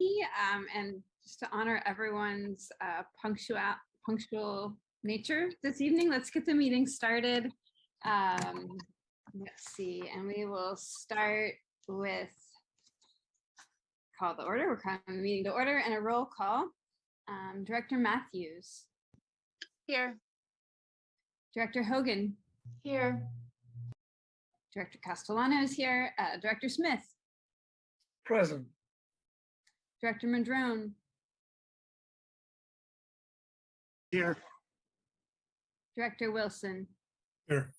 And just to honor everyone's punctual nature this evening, let's get the meeting started. Let's see, and we will start with call the order. We're calling the meeting to order and a roll call. Director Matthews. Here. Director Hogan. Here. Director Castellano is here. Director Smith. Present. Director Madrone. Here. Director Wilson. Here.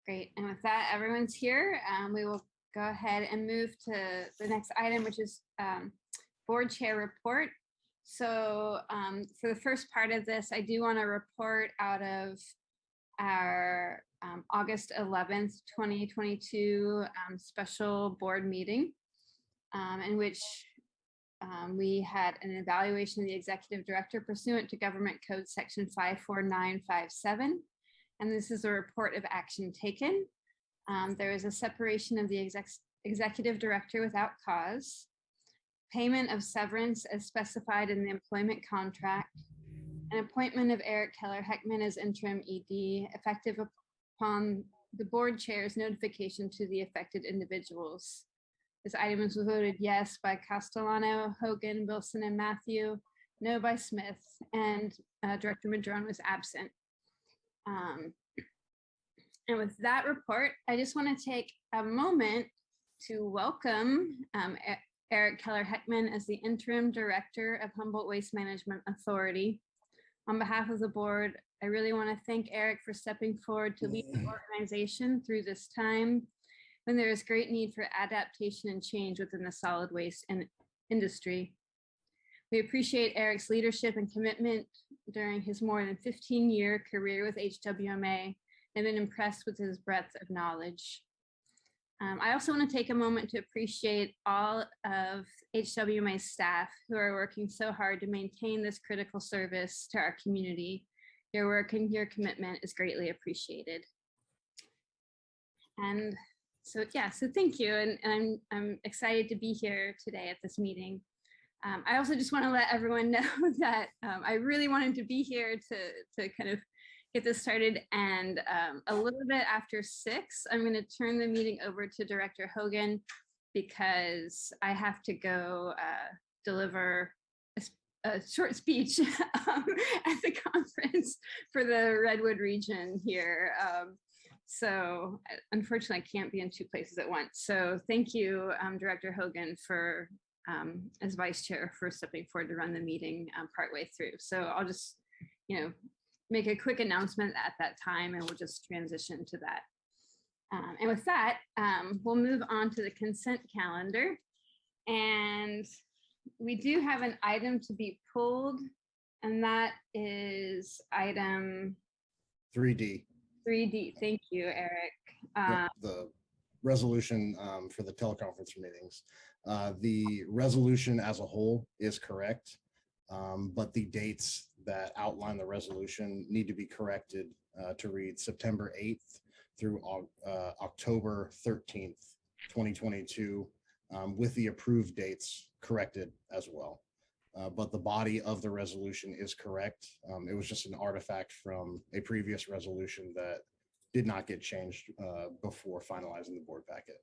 Great. And with that, everyone's here. We will go ahead and move to the next item, which is board chair report. So for the first part of this, I do want to report out of our August 11th, 2022 special board meeting in which we had an evaluation of the executive director pursuant to Government Code Section 54957. And this is a report of action taken. There is a separation of the executive director without cause, payment of severance as specified in the employment contract, an appointment of Eric Keller Heckman as interim ED, effective upon the board chair's notification to the affected individuals. This item was voted yes by Castellano, Hogan, Wilson, and Matthew, no by Smith, and Director Madrone was absent. And with that report, I just want to take a moment to welcome Eric Keller Heckman as the interim director of Humboldt Waste Management Authority. On behalf of the board, I really want to thank Eric for stepping forward to lead the organization through this time when there is great need for adaptation and change within the solid waste industry. We appreciate Eric's leadership and commitment during his more than 15-year career with HWMA and been impressed with his breadth of knowledge. I also want to take a moment to appreciate all of HWMA's staff who are working so hard to maintain this critical service to our community. Your work and your commitment is greatly appreciated. And so thank you. And I'm excited to be here today at this meeting. I also just want to let everyone know that I really wanted to be here to kind of get this started, and a little bit after 6, I'm going to turn the meeting over to Director Hogan because I have to go deliver a short speech at the conference for the Redwood region here. So unfortunately, I can't be in 2 places at once. So thank you, Director Hogan, for as vice chair for stepping forward to run the meeting partway through. So I'll just, make a quick announcement at that time, and we'll just transition to that. And with that, we'll move on to the consent calendar. And we do have an item to be pulled, and that is item 3D. 3D. Thank you, Eric. The resolution for the teleconference meetings. The resolution as a whole is correct, but the dates that outline the resolution need to be corrected to read September 8th through October 13th, 2022, with the approved dates corrected as well. But the body of the resolution is correct. It was just an artifact from a previous resolution that did not get changed before finalizing the board packet.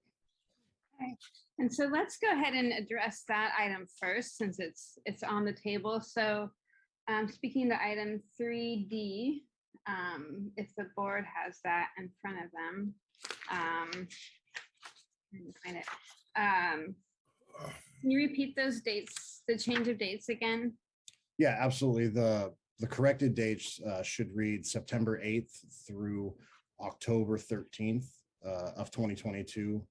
Okay. And so let's go ahead and address that item first, since it's on the table. So speaking to item 3D, if the board has that in front of them, let me find it. Can you repeat those dates, the change of dates again? Yeah, absolutely. The corrected dates should read September 8th through October 13th of 2022.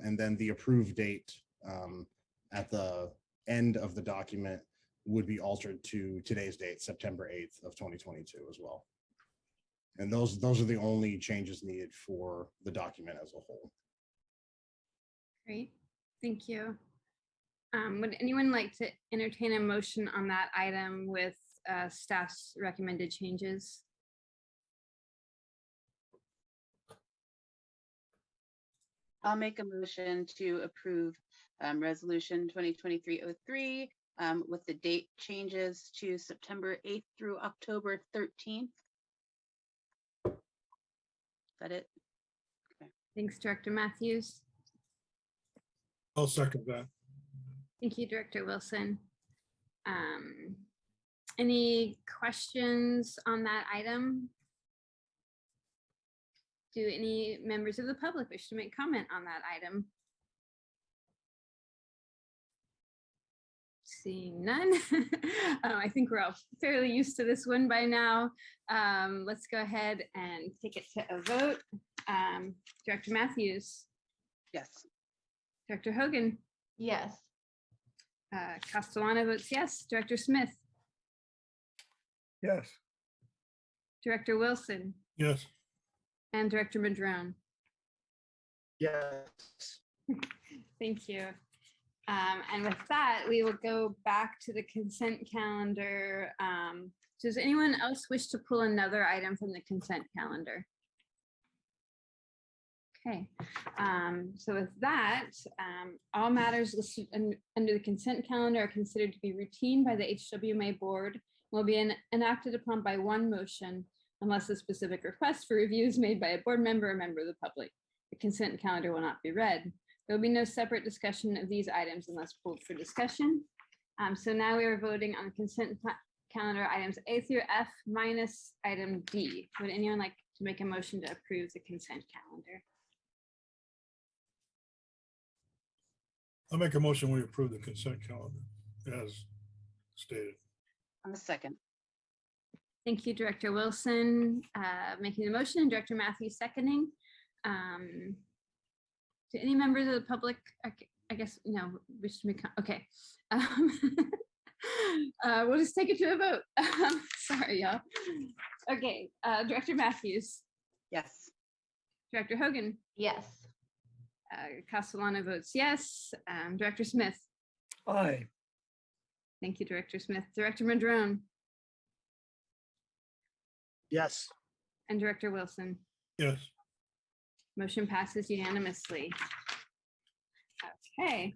And then the approved date at the end of the document would be altered to today's date, September 8th of 2022 as well. And those are the only changes needed for the document as a whole. Great, thank you. Would anyone like to entertain a motion on that item with staff's recommended changes? I'll make a motion to approve Resolution 2023-03 with the date changes to September 8th through October 13th. Is that it? Thanks, Director Matthews. I'll second that. Thank you, Director Wilson. Any questions on that item? Do any members of the public wish to make comment on that item? Seeing none. I think we're all fairly used to this one by now. Let's go ahead and take it to a vote. Director Matthews, Yes. Director Hogan, Yes. Castellano votes yes. Director Smith, Yes. Director Wilson, Yes. and Director Madrone. Yes. Thank you. And with that, we will go back to the consent calendar. Does anyone else wish to pull another item from the consent calendar? Okay, so with that, all matters listed under the consent calendar are considered to be routine by the HWMA board, will be enacted upon by one motion unless a specific request for review is made by a board member or member of the public. The consent calendar will not be read. There will be no separate discussion of these items unless pulled for discussion. So now we are voting on the consent calendar items A through F minus item D. Would anyone like to make a motion to approve the consent calendar? I'll make a motion, we approve the consent calendar as stated. I'm a second. Thank you, Director Wilson, making the motion, and Director Matthews seconding. Do any members of the public, I guess, no, wish to make, okay. We'll just take it to a vote. Sorry, y'all. Okay, Director Matthews, Yes. Director Hogan, Yes. Castellano votes yes. Director Smith, Aye. thank you, Director Smith. Director Madrone Yes. and Director Wilson. Yes. Motion passes unanimously. Okay,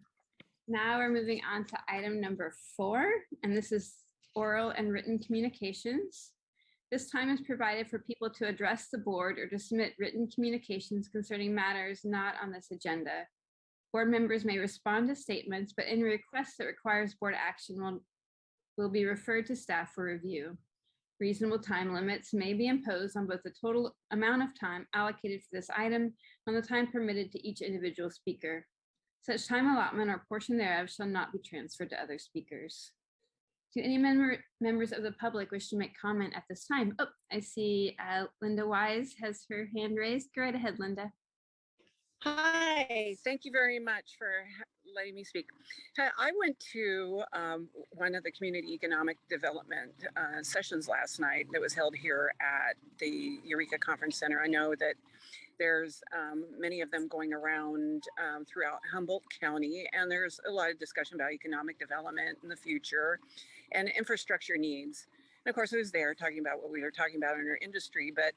now we're moving on to item number 4, and this is oral and written communications. This time is provided for people to address the board or to submit written communications concerning matters not on this agenda. Board members may respond to statements, but any request that requires board action will be referred to staff for review. Reasonable time limits may be imposed on both the total amount of time allocated for this item and the time permitted to each individual speaker. Such time allotment or portion thereof shall not be transferred to other speakers. Do any members of the public wish to make comment at this time? Oh, I see Linda Wise has her hand raised. Go right ahead, Linda. Hi, thank you very much for letting me speak. I went to one of the community economic development sessions last night that was held here at the Eureka Conference Center. I know that there's many of them going around throughout Humboldt County, and there's a lot of discussion about economic development in the future and infrastructure needs. And of course, I was there talking about what we were talking about in our industry, but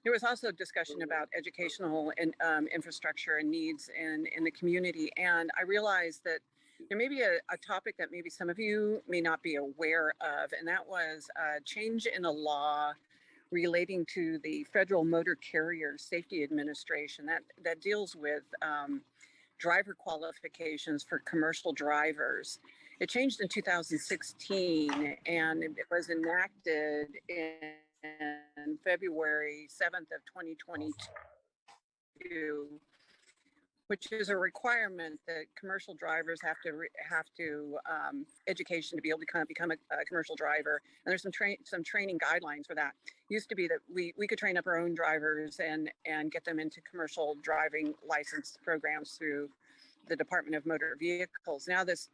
there was also discussion about educational and infrastructure and needs in the community. And I realized that there may be a topic that maybe some of you may not be aware of, and that was a change in a law relating to the Federal Motor Carrier Safety Administration that deals with driver qualifications for commercial drivers. It changed in 2016, and it was enacted in February 7th of 2022, which is a requirement that commercial drivers have to education to be able to kind of become a commercial driver. And there's some training guidelines for that. It used to be that we could train up our own drivers and get them into commercial driving license programs through the Department of Motor Vehicles. Now this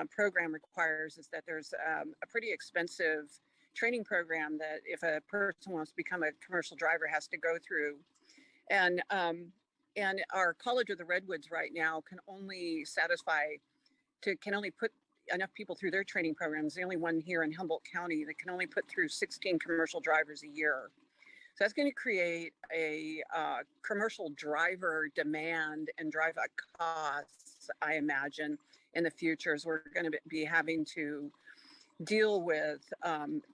program requires is that there's a pretty expensive training program that if a person wants to become a commercial driver has to go through. And our College of the Redwoods right now can only put enough people through their training programs. The only one here in Humboldt County that can only put through 16 commercial drivers a year. So that's going to create a commercial driver demand and drive up costs, I imagine, in the future, as we're going to be having to deal with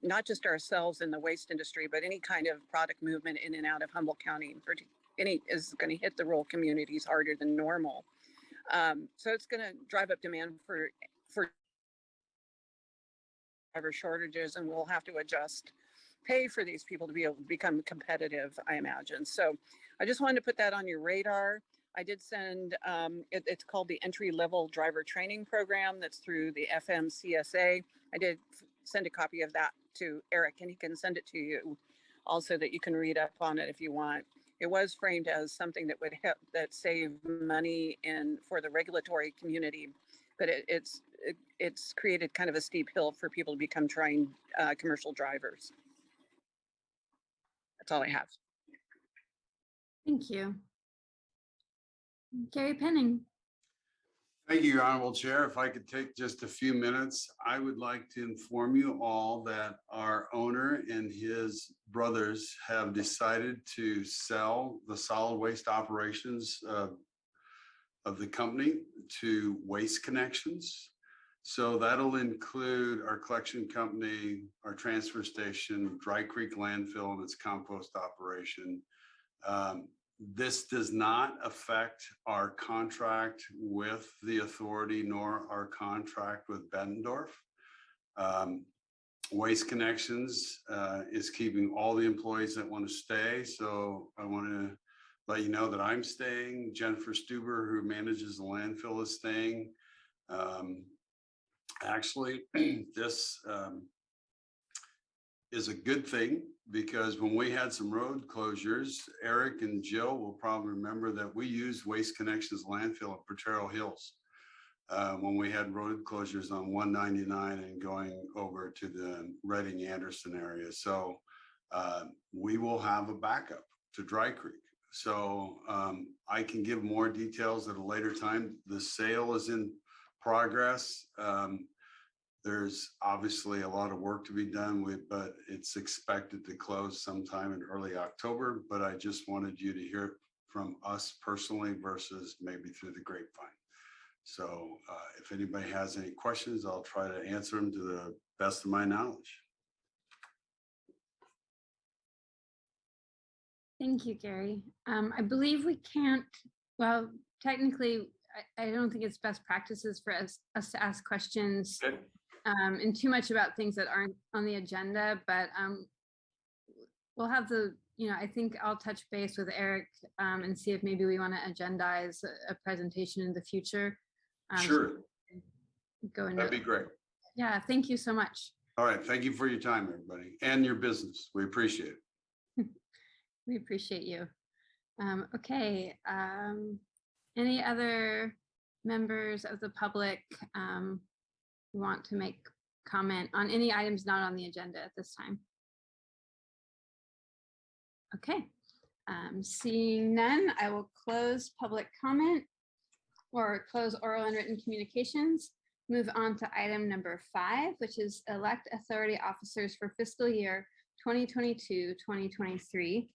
not just ourselves in the waste industry, but any kind of product movement in and out of Humboldt County. Any is going to hit the rural communities harder than normal. So it's going to drive up demand for driver shortages, and we'll have to adjust pay for these people to be able to become competitive, I imagine. So I just wanted to put that on your radar. I did send, it's called the Entry Level Driver Training Program that's through the FMCSA. I did send a copy of that to Eric, and he can send it to you also, that you can read up on it if you want. It was framed as something that would help, that save money for the regulatory community, but it's created kind of a steep hill for people to become trained commercial drivers. That's all I have. Thank you. Gary Penning. Thank you, Your Honorable Chair. If I could take just a few minutes, I would like to inform you all that our owner and his brothers have decided to sell the solid waste operations of the company to Waste Connections. So that'll include our collection company, our transfer station, Dry Creek Landfill, and its compost operation. This does not affect our contract with the authority nor our contract with Bettendorf. Waste Connections is keeping all the employees that want to stay. So I want to let you know that I'm staying. Jennifer Stuber, who manages the landfill, is staying. Actually, this is a good thing, because when we had some road closures, Eric and Jill will probably remember that we used Waste Connections landfill at Potrero Hills when we had road closures on 199 and going over to the Reading Anderson area. So we will have a backup to Dry Creek. So I can give more details at a later time. The sale is in progress. There's obviously a lot of work to be done with, but it's expected to close sometime in early October. But I just wanted you to hear it from us personally versus maybe through the grapevine. So if anybody has any questions, I'll try to answer them to the best of my knowledge. Thank you, Gary. I believe we can't, well, technically, I don't think it's best practices for us to ask questions Okay. And too much about things that aren't on the agenda, but we'll have I think I'll touch base with Eric and see if maybe we want to agendize a presentation in the future. Sure. That'd be great. Yeah, thank you so much. All right. Thank you for your time, everybody, and your business. We appreciate it. We appreciate you. Okay. Any other members of the public want to make comment on any items not on the agenda at this time? Okay. Seeing none, I will close public comment or close oral and written communications. Move on to item number 5, which is elect authority officers for fiscal year 2022-2023.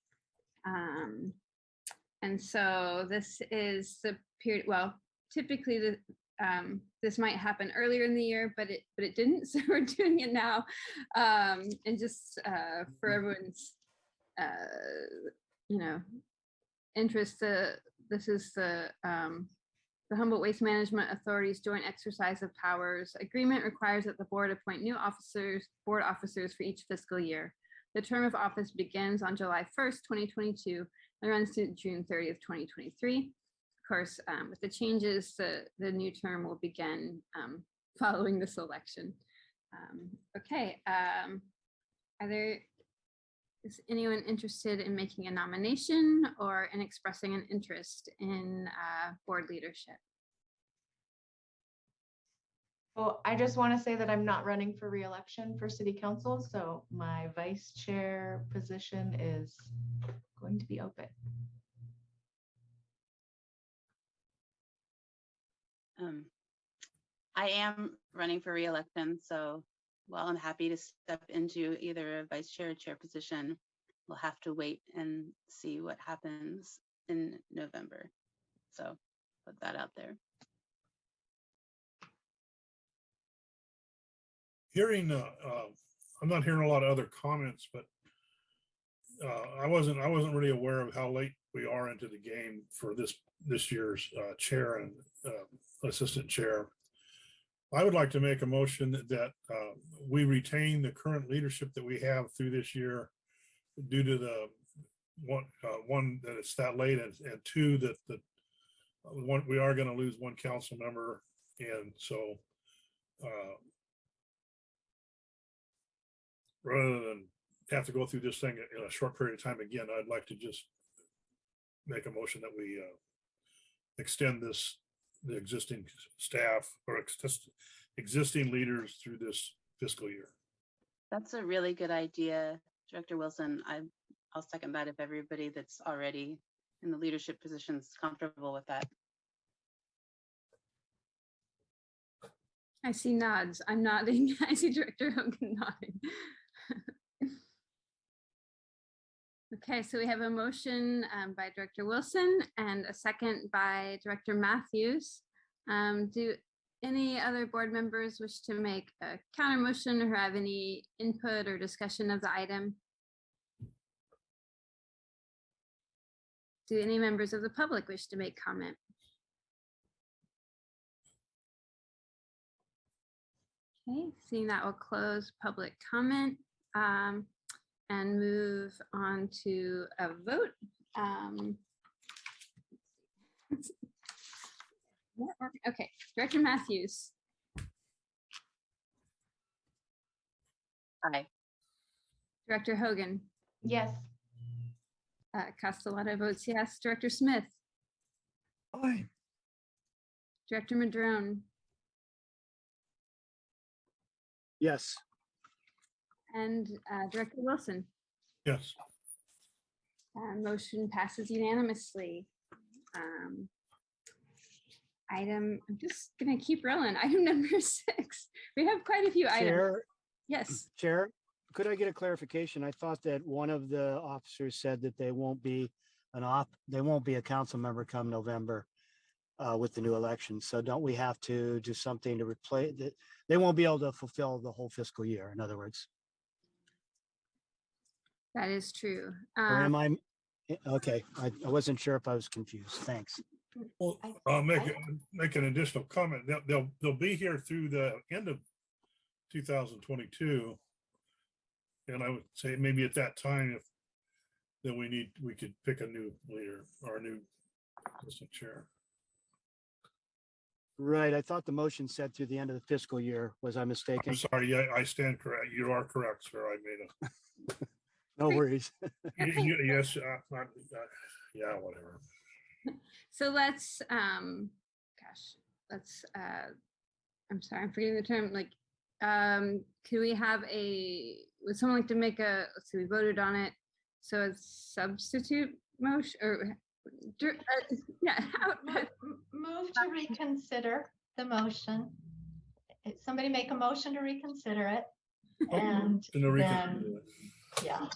And so this is the period, well, typically this might happen earlier in the year, but it didn't, so we're doing it now. And just for everyone's interest, this is the Humboldt Waste Management Authority's joint exercise of powers agreement requires that the board appoint new board officers for each fiscal year. The term of office begins on July 1st, 2022 and runs to June 30th, 2023. Of course, with the changes, the new term will begin following this election. Okay, is anyone interested in making a nomination or in expressing an interest in board leadership? Well, I just want to say that I'm not running for re-election for city council, so my vice chair position is going to be open. I am running for re-election, so while I'm happy to step into either a vice chair or chair position, we'll have to wait and see what happens in November. So put that out there. Hearing, I'm not hearing a lot of other comments, but I wasn't really aware of how late we are into the game for this year's chair and assistant chair. I would like to make a motion that we retain the current leadership that we have through this year due to the one that it's that late, and two that we are going to lose one council member, and so rather than have to go through this thing in a short period of time again, I'd like to just make a motion that we extend the existing staff or existing leaders through this fiscal year. That's a really good idea, Director Wilson. I'll second that if everybody that's already in the leadership position is comfortable with that. I see nods. I'm nodding. I see Director Hogan nodding. Okay, so we have a motion by Director Wilson and a second by Director Matthews. Do any other board members wish to make a counter motion or have any input or discussion of the item? Do any members of the public wish to make comment? Okay, seeing that, we'll close public comment and move on to a vote. Okay, Director Matthews. Aye. Director Hogan. Yes. Castellano votes yes. Director Smith. Aye. Director Madrone. Yes. And Director Wilson. Yes. Motion passes unanimously. I'm just gonna keep rolling. Item number 6. We have quite a few items. Chair, Yes. Chair, could I get a clarification? I thought that one of the officers said that they won't be a council member come November with the new election. So don't we have to do something to replace that? They won't be able to fulfill the whole fiscal year, in other words. That is true. Or am I? Okay, I wasn't sure if I was confused. Thanks. Well, I'll make an additional comment. They'll be here through the end of 2022. And I would say maybe at that time, if then we could pick a new leader or a new assistant chair. Right, I thought the motion said through the end of the fiscal year. Was I mistaken? I'm sorry, yeah, I stand correct. You are correct, sir. I made No worries. yes, yeah, whatever. So let's, I'm sorry, I'm forgetting the term, like, could we have would someone like to make let's see, we voted on it. So it's substitute motion or, yeah. Move to reconsider the motion. Somebody make a motion to reconsider it. And then, yeah.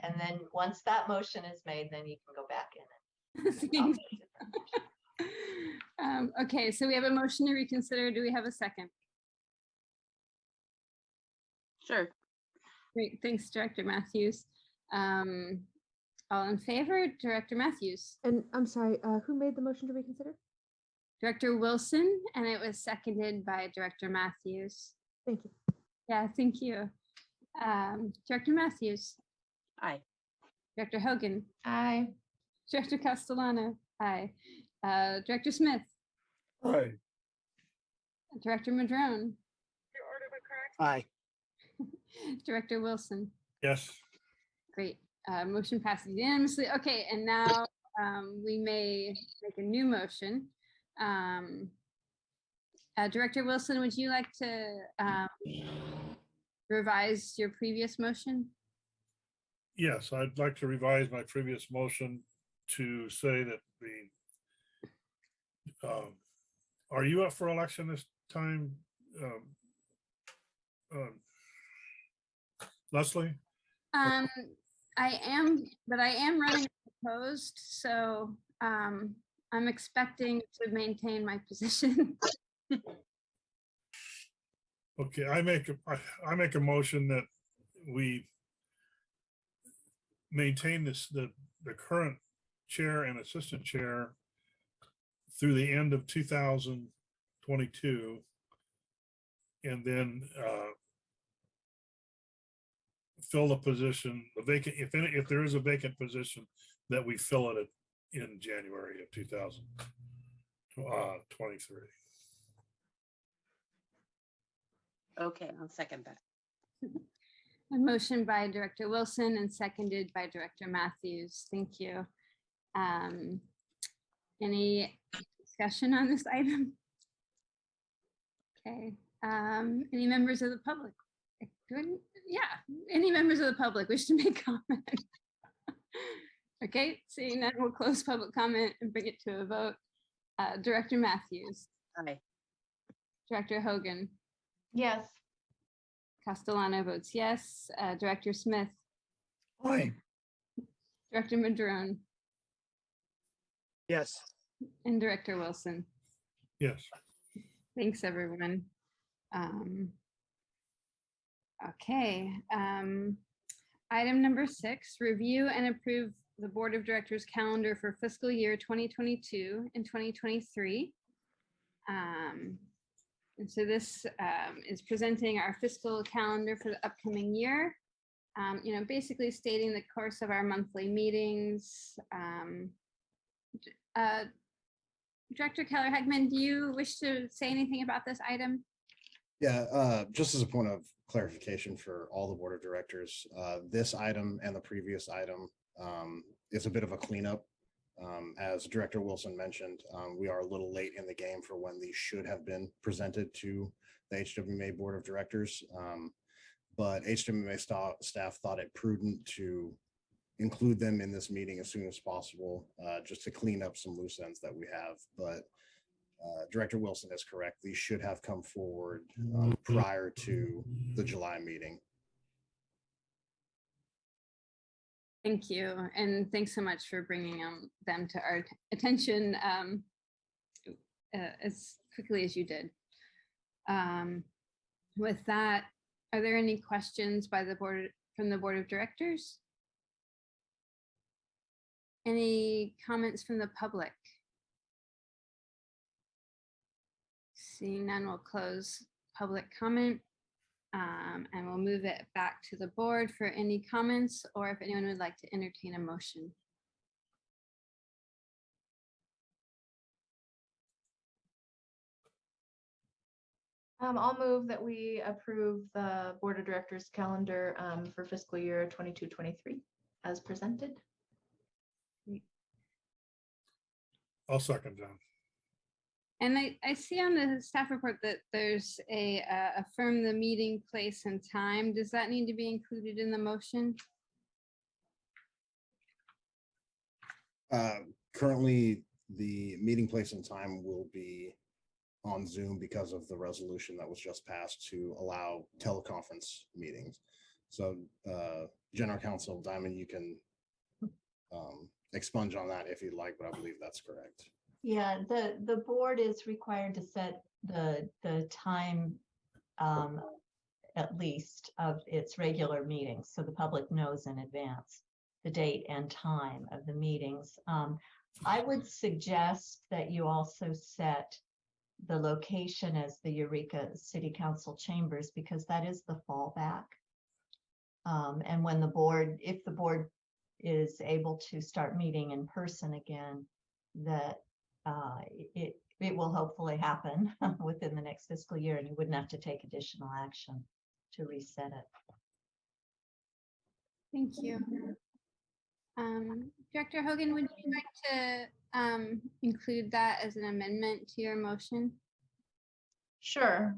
And then once that motion is made, then you can go back in it. Okay, so we have a motion to reconsider. Do we have a second? Sure. Great, thanks, Director Matthews. All in favor, Director Matthews? And I'm sorry, who made the motion to reconsider? Director Wilson, and it was seconded by Director Matthews. Thank you. Yeah, thank you. Director Matthews? Aye. Director Hogan? Aye. Director Castellano? Aye. Director Smith? Aye. Director Madrone? Aye. Director Wilson? Yes. Great. Motion passes unanimously. Okay, and now we may make a new motion. Director Wilson, would you like to revise your previous motion? Yes, I'd like to revise my previous motion to say that are you up for election this time, Leslie? I am running opposed, so I'm expecting to maintain my position. Okay, I make a motion that we maintain the current chair and assistant chair through the end of 2022. And then fill the position, the vacant, if there is a vacant position, that we fill it in January of 2023. Okay, I'll second that. A motion by Director Wilson and seconded by Director Matthews. Thank you. Any discussion on this item? Okay. Any members of the public? Yeah, any members of the public wish to make comment? Okay, seeing that, we'll close public comment and bring it to a vote. Director Matthews. Aye. Director Hogan. Yes. Castellano votes yes. Director Smith. Aye. Director Madrone. Yes. And Director Wilson. Yes. Thanks, everyone. Okay. Item number 6, review and approve the Board of Directors calendar for fiscal year 2022 and 2023. And so this is presenting our fiscal calendar for the upcoming year. Basically stating the course of our monthly meetings. Director Keller, Heckman, do you wish to say anything about this item? Yeah, just as a point of clarification for all the board of directors, this item and the previous item is a bit of a cleanup. As Director Wilson mentioned, we are a little late in the game for when these should have been presented to the HWMA Board of Directors. But HWMA staff thought it prudent to include them in this meeting as soon as possible, just to clean up some loose ends that we have. But Director Wilson is correct. These should have come forward prior to the July meeting. Thank you. And thanks so much for bringing them to our attention as quickly as you did. With that, are there any questions by the board from the Board of Directors? Any comments from the public? Seeing none, we'll close public comment and we'll move it back to the board for any comments or if anyone would like to entertain a motion. I'll move that we approve the Board of Directors calendar for fiscal year 22-23 as presented. I'll second that. And I see on the staff report that there's a affirm the meeting place and time. Does that need to be included in the motion? Currently, the meeting place and time will be on Zoom because of the resolution that was just passed to allow teleconference meetings. So General Counsel Diamond, you can expunge on that if you'd like, but I believe that's correct. Yeah, the board is required to set the time at least of its regular meetings, so the public knows in advance the date and time of the meetings. I would suggest that you also set the location as the Eureka City Council chambers, because that is the fallback. And when the board, if the board is able to start meeting in person again, that it will hopefully happen within the next fiscal year, and you wouldn't have to take additional action to reset it. Thank you. Director Hogan, would you like to include that as an amendment to your motion? Sure.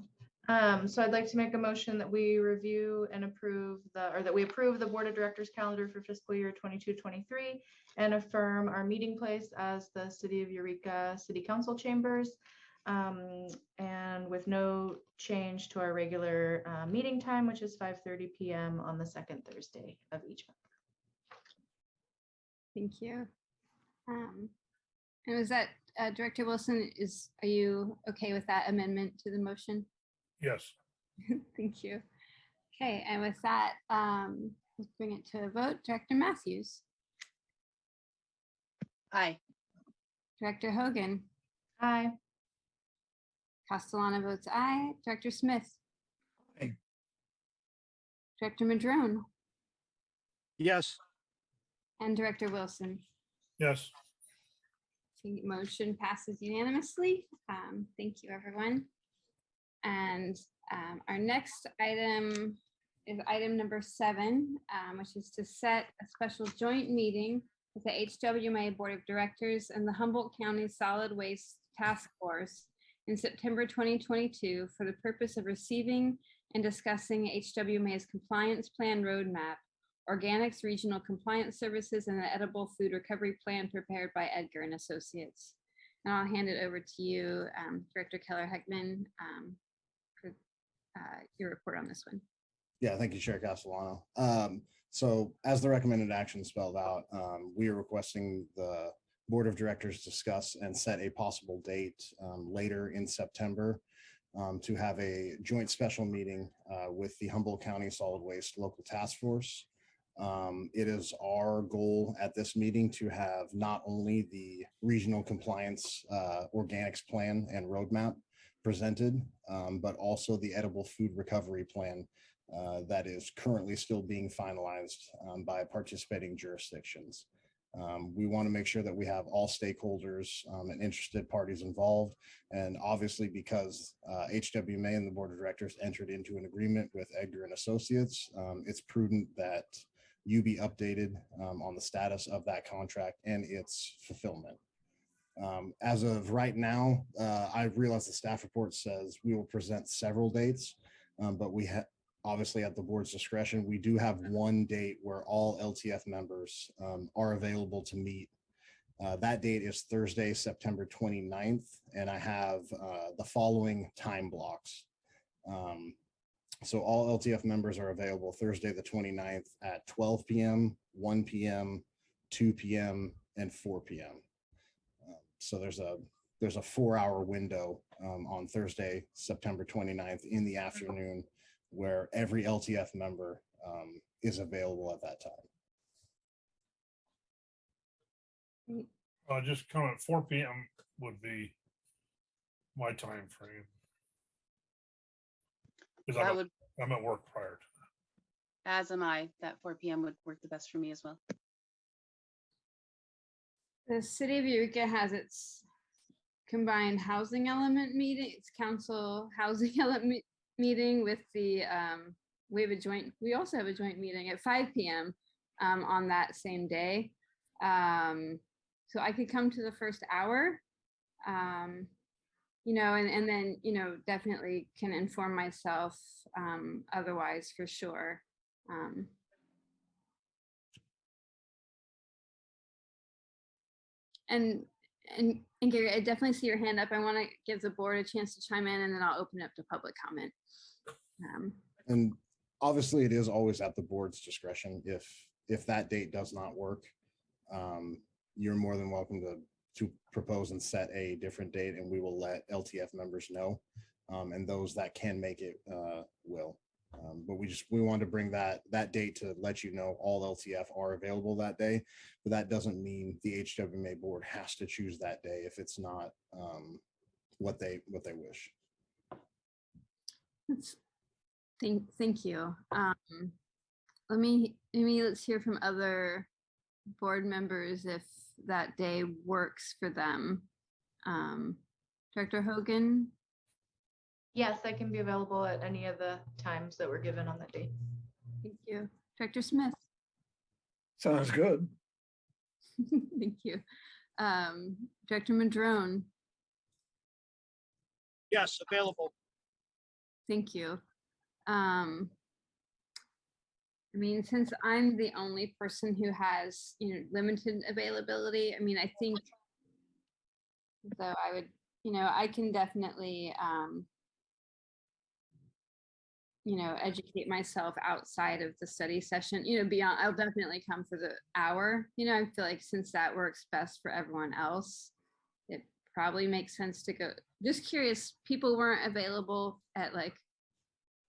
So I'd like to make a motion that we review and approve that we approve the Board of Directors calendar for fiscal year 22-23 and affirm our meeting place as the City of Eureka City Council chambers, and with no change to our regular meeting time, which is 5:30 p.m. on the second Thursday of each month. Thank you. And was that Director Wilson, are you okay with that amendment to the motion? Yes. Thank you. Okay, and with that, let's bring it to a vote. Director Matthews, Aye. Director Hogan, Aye. Castellano votes aye. Director Smith. Aye. Director Madrone Yes. and Director Wilson. Yes. The motion passes unanimously. Thank you, everyone. And our next item is item number 7, which is to set a special joint meeting with the HWMA Board of Directors and the Humboldt County Solid Waste Task Force in September 2022 for the purpose of receiving and discussing HWMA's compliance plan roadmap, Organics Regional Compliance Services, and the Edible Food Recovery Plan prepared by Edgar and Associates. And I'll hand it over to you, Director Keller Heckman, for your report on this one. Yeah, thank you, Chair Castellano. So as the recommended action spelled out, we are requesting the Board of Directors discuss and set a possible date later in September to have a joint special meeting with the Humboldt County Solid Waste Local Task Force. It is our goal at this meeting to have not only the regional compliance organics plan and roadmap presented, but also the edible food recovery plan that is currently still being finalized by participating jurisdictions. We want to make sure that we have all stakeholders and interested parties involved. And obviously, because HWMA and the Board of Directors entered into an agreement with Edgar and Associates, it's prudent that you be updated on the status of that contract and its fulfillment. As of right now, I realize the staff report says we will present several dates, but we have obviously at the board's discretion, we do have one date where all LTF members are available to meet. That date is Thursday, September 29th, and I have the following time blocks. So all LTF members are available Thursday, the 29th at 12 p.m., 1 p.m., 2 p.m., and 4 p.m. So there's a 4-hour window on Thursday, September 29th in the afternoon where every LTF member is available at that time. Just comment, 4 p.m. would be my time frame. Because I'm at work prior to that. As am I. That 4 p.m. would work the best for me as well. The City of Eureka has its combined housing element meeting, its council housing element meeting with the, we also have a joint meeting at 5 p.m. On that same day. So I could come to the first hour, and then, definitely can inform myself otherwise for sure. And Gary, I definitely see your hand up. I want to give the board a chance to chime in, and then I'll open it up to public comment. And obviously it is always at the board's discretion. If that date does not work, you're more than welcome to propose and set a different date, and we will let LTF members know. And those that can make it will. But we wanted to bring that date to let you know all LTF are available that day. But that doesn't mean the HWMA board has to choose that day if it's not what they wish. Thank you. Let's hear from other board members if that day works for them. Director Hogan? Yes, I can be available at any of the times that were given on that date. Thank you. Director Smith? Sounds good. Thank you. Director Madrone? Yes, available. Thank you. Since I'm the only person who has, limited availability, I think though I would, I can definitely educate myself outside of the study session, beyond, I'll definitely come for the hour. I feel like since that works best for everyone else, it probably makes sense to go. Just curious, people weren't available at like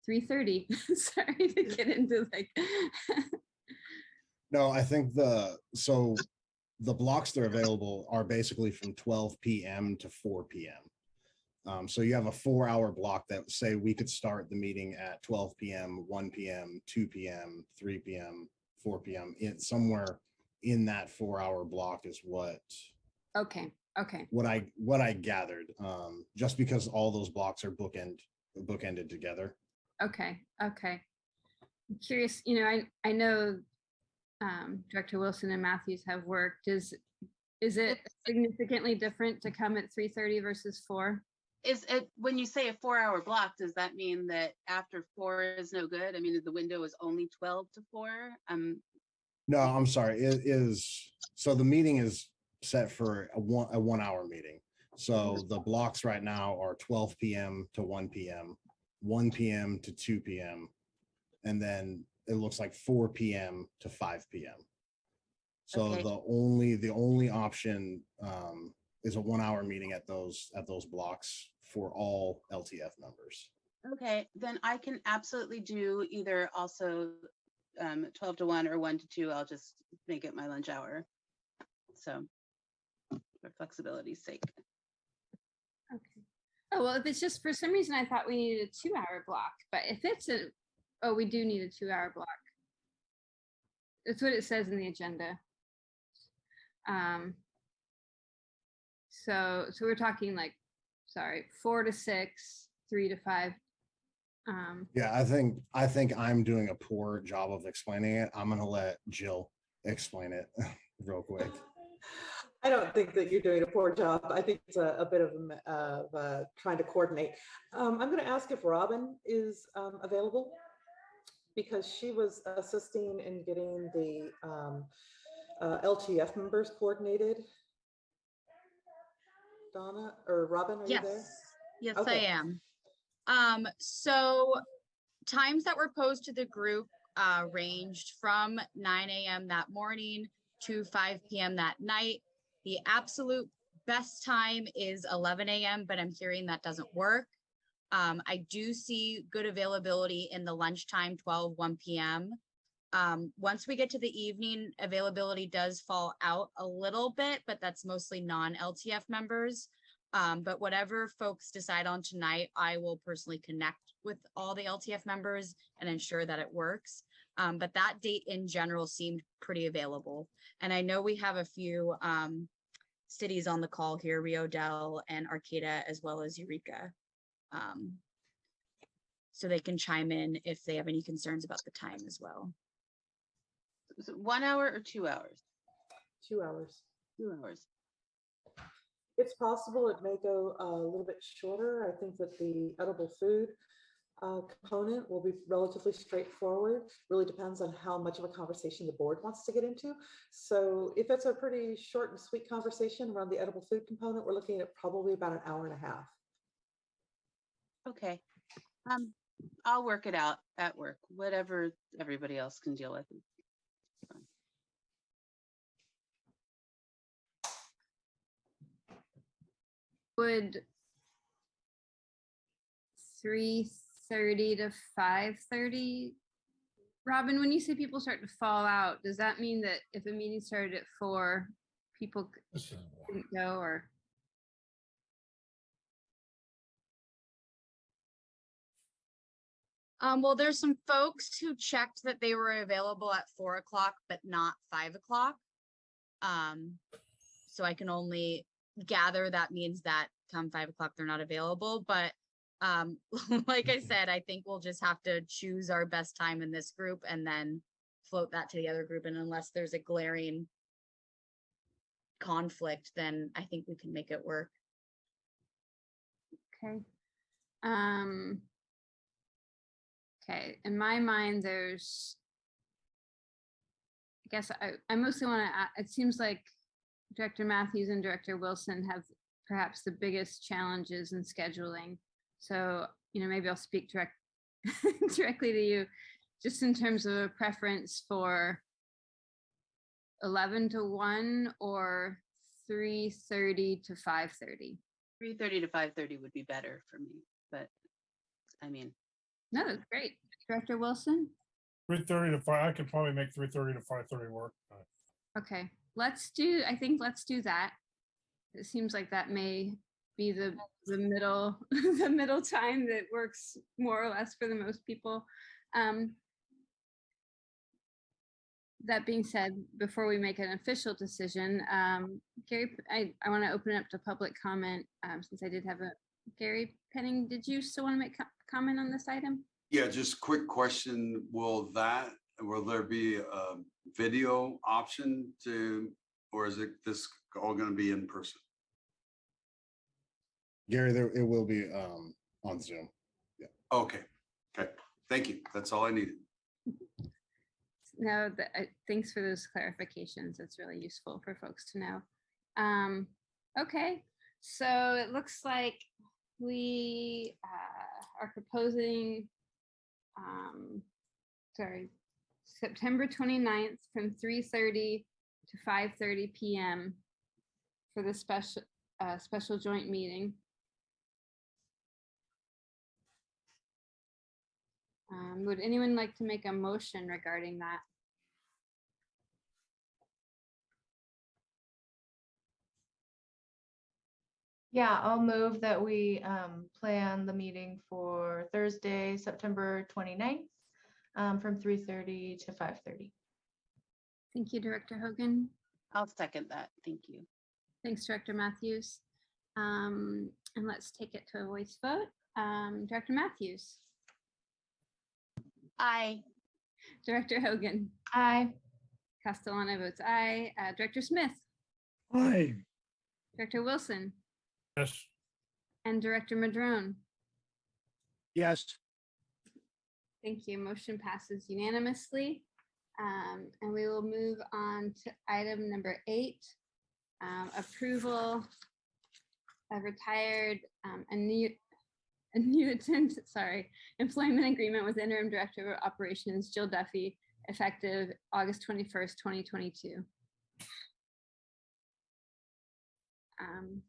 3:30. Sorry to get into like. No, I think the blocks that are available are basically from 12 p.m. to 4 p.m. So you have a 4-hour block that say we could start the meeting at 12 p.m., 1 p.m., 2 p.m., 3 p.m., 4 p.m. It's somewhere in that 4-hour block is what. Okay. What I gathered, just because all those blocks are bookended together. Okay. I'm curious, I know Director Wilson and Matthews have worked. Is it significantly different to come at 3:30 versus 4? Is it, when you say a 4-hour block, does that mean that after 4 is no good? I mean, the window is only 12 to 4? No, I'm sorry. It is, so the meeting is set for a 1-hour meeting. So the blocks right now are 12 p.m. to 1 p.m., 1 p.m. to 2 p.m., and then it looks like 4 p.m. to 5 p.m. So Okay. the only option is a 1-hour meeting at those blocks for all LTF members. Okay, then I can absolutely do either also 12 to 1 or 1 to 2. I'll just make it my lunch hour. So for flexibility's sake. Okay. Oh, well, if it's just, for some reason, I thought we needed a 2-hour block, but if it's we do need a 2-hour block. That's what it says in the agenda. So we're talking like, 4 to 6, 3 to 5. Yeah, I think I'm doing a poor job of explaining it. I'm gonna let Jill explain it real quick. I don't think that you're doing a poor job. I think it's a bit of trying to coordinate. I'm going to ask if Robin is available, because she was assisting in getting the LTF members coordinated. Donna or Robin, are you there? Yes, Okay. I am. So times that were posed to the group ranged from 9 a.m. that morning to 5 p.m. that night. The absolute best time is 11 a.m., but I'm hearing that doesn't work. I do see good availability in the lunchtime, 1 p.m. Once we get to the evening, availability does fall out a little bit, but that's mostly non-LTF members. But whatever folks decide on tonight, I will personally connect with all the LTF members and ensure that it works. But that date in general seemed pretty available. And I know we have a few cities on the call here, Rio Del and Arcata, as well as Eureka. So they can chime in if they have any concerns about the time as well. Is it 1 hour or 2 hours? 2 hours. 2 hours. It's possible it may go a little bit shorter. I think that the edible food component will be relatively straightforward. Really depends on how much of a conversation the board wants to get into. So if it's a pretty short and sweet conversation around the edible food component, we're looking at probably about an hour and a half. Okay. I'll work it out at work, whatever everybody else can deal with. Would 3:30 to 5:30, Robin, when you say people start to fall out, does that mean that if a meeting started at 4, people couldn't go, or? Well, there's some folks who checked that they were available at 4 o'clock, but not 5 o'clock. So I can only gather that means that come 5 o'clock, they're not available. But like I said, I think we'll just have to choose our best time in this group and then float that to the other group. And unless there's a glaring conflict, then I think we can make it work. Okay. Okay, in my mind, there's, I guess I mostly want to, it seems like Director Matthews and Director Wilson have perhaps the biggest challenges in scheduling. So, maybe I'll speak directly to you, just in terms of a preference for 11 to 1 or 3:30 to 5:30. 3:30 to 5:30 would be better for me, but I mean, No, that's great. Director Wilson? 3:30 to 5, I could probably make 3:30 to 5:30 work. Okay, I think let's do that. It seems like that may be the middle, the middle time that works more or less for the most people. That being said, before we make an official decision, Gary, I want to open it up to public comment since I did have Gary Penning, did you still want to make comment on this item? Yeah, just quick question. Will there be a video option or is this all going to be in person? Gary, it will be on Zoom. Yeah. Okay. Thank you. That's all I needed. No, thanks for those clarifications. It's really useful for folks to know. Okay, so it looks like we are proposing, September 29th from 3:30 to 5:30 p.m. for the special joint meeting. Would anyone like to make a motion regarding that? Yeah, I'll move that we plan the meeting for Thursday, September 29th from 3:30 to 5:30. Thank you, Director Hogan. I'll second that. Thank you. Thanks, Director Matthews. And let's take it to a voice vote. Director Matthews. Aye. Director Hogan. Aye. Castellano votes aye. Director Smith. Aye. Director Wilson. Yes. And Director Madrone. Yes. Thank you. Motion passes unanimously. And we will move on to item number 8, approval of retired Annuitant, employment agreement with Interim Director of Operations Jill Duffy, effective August 21st, 2022.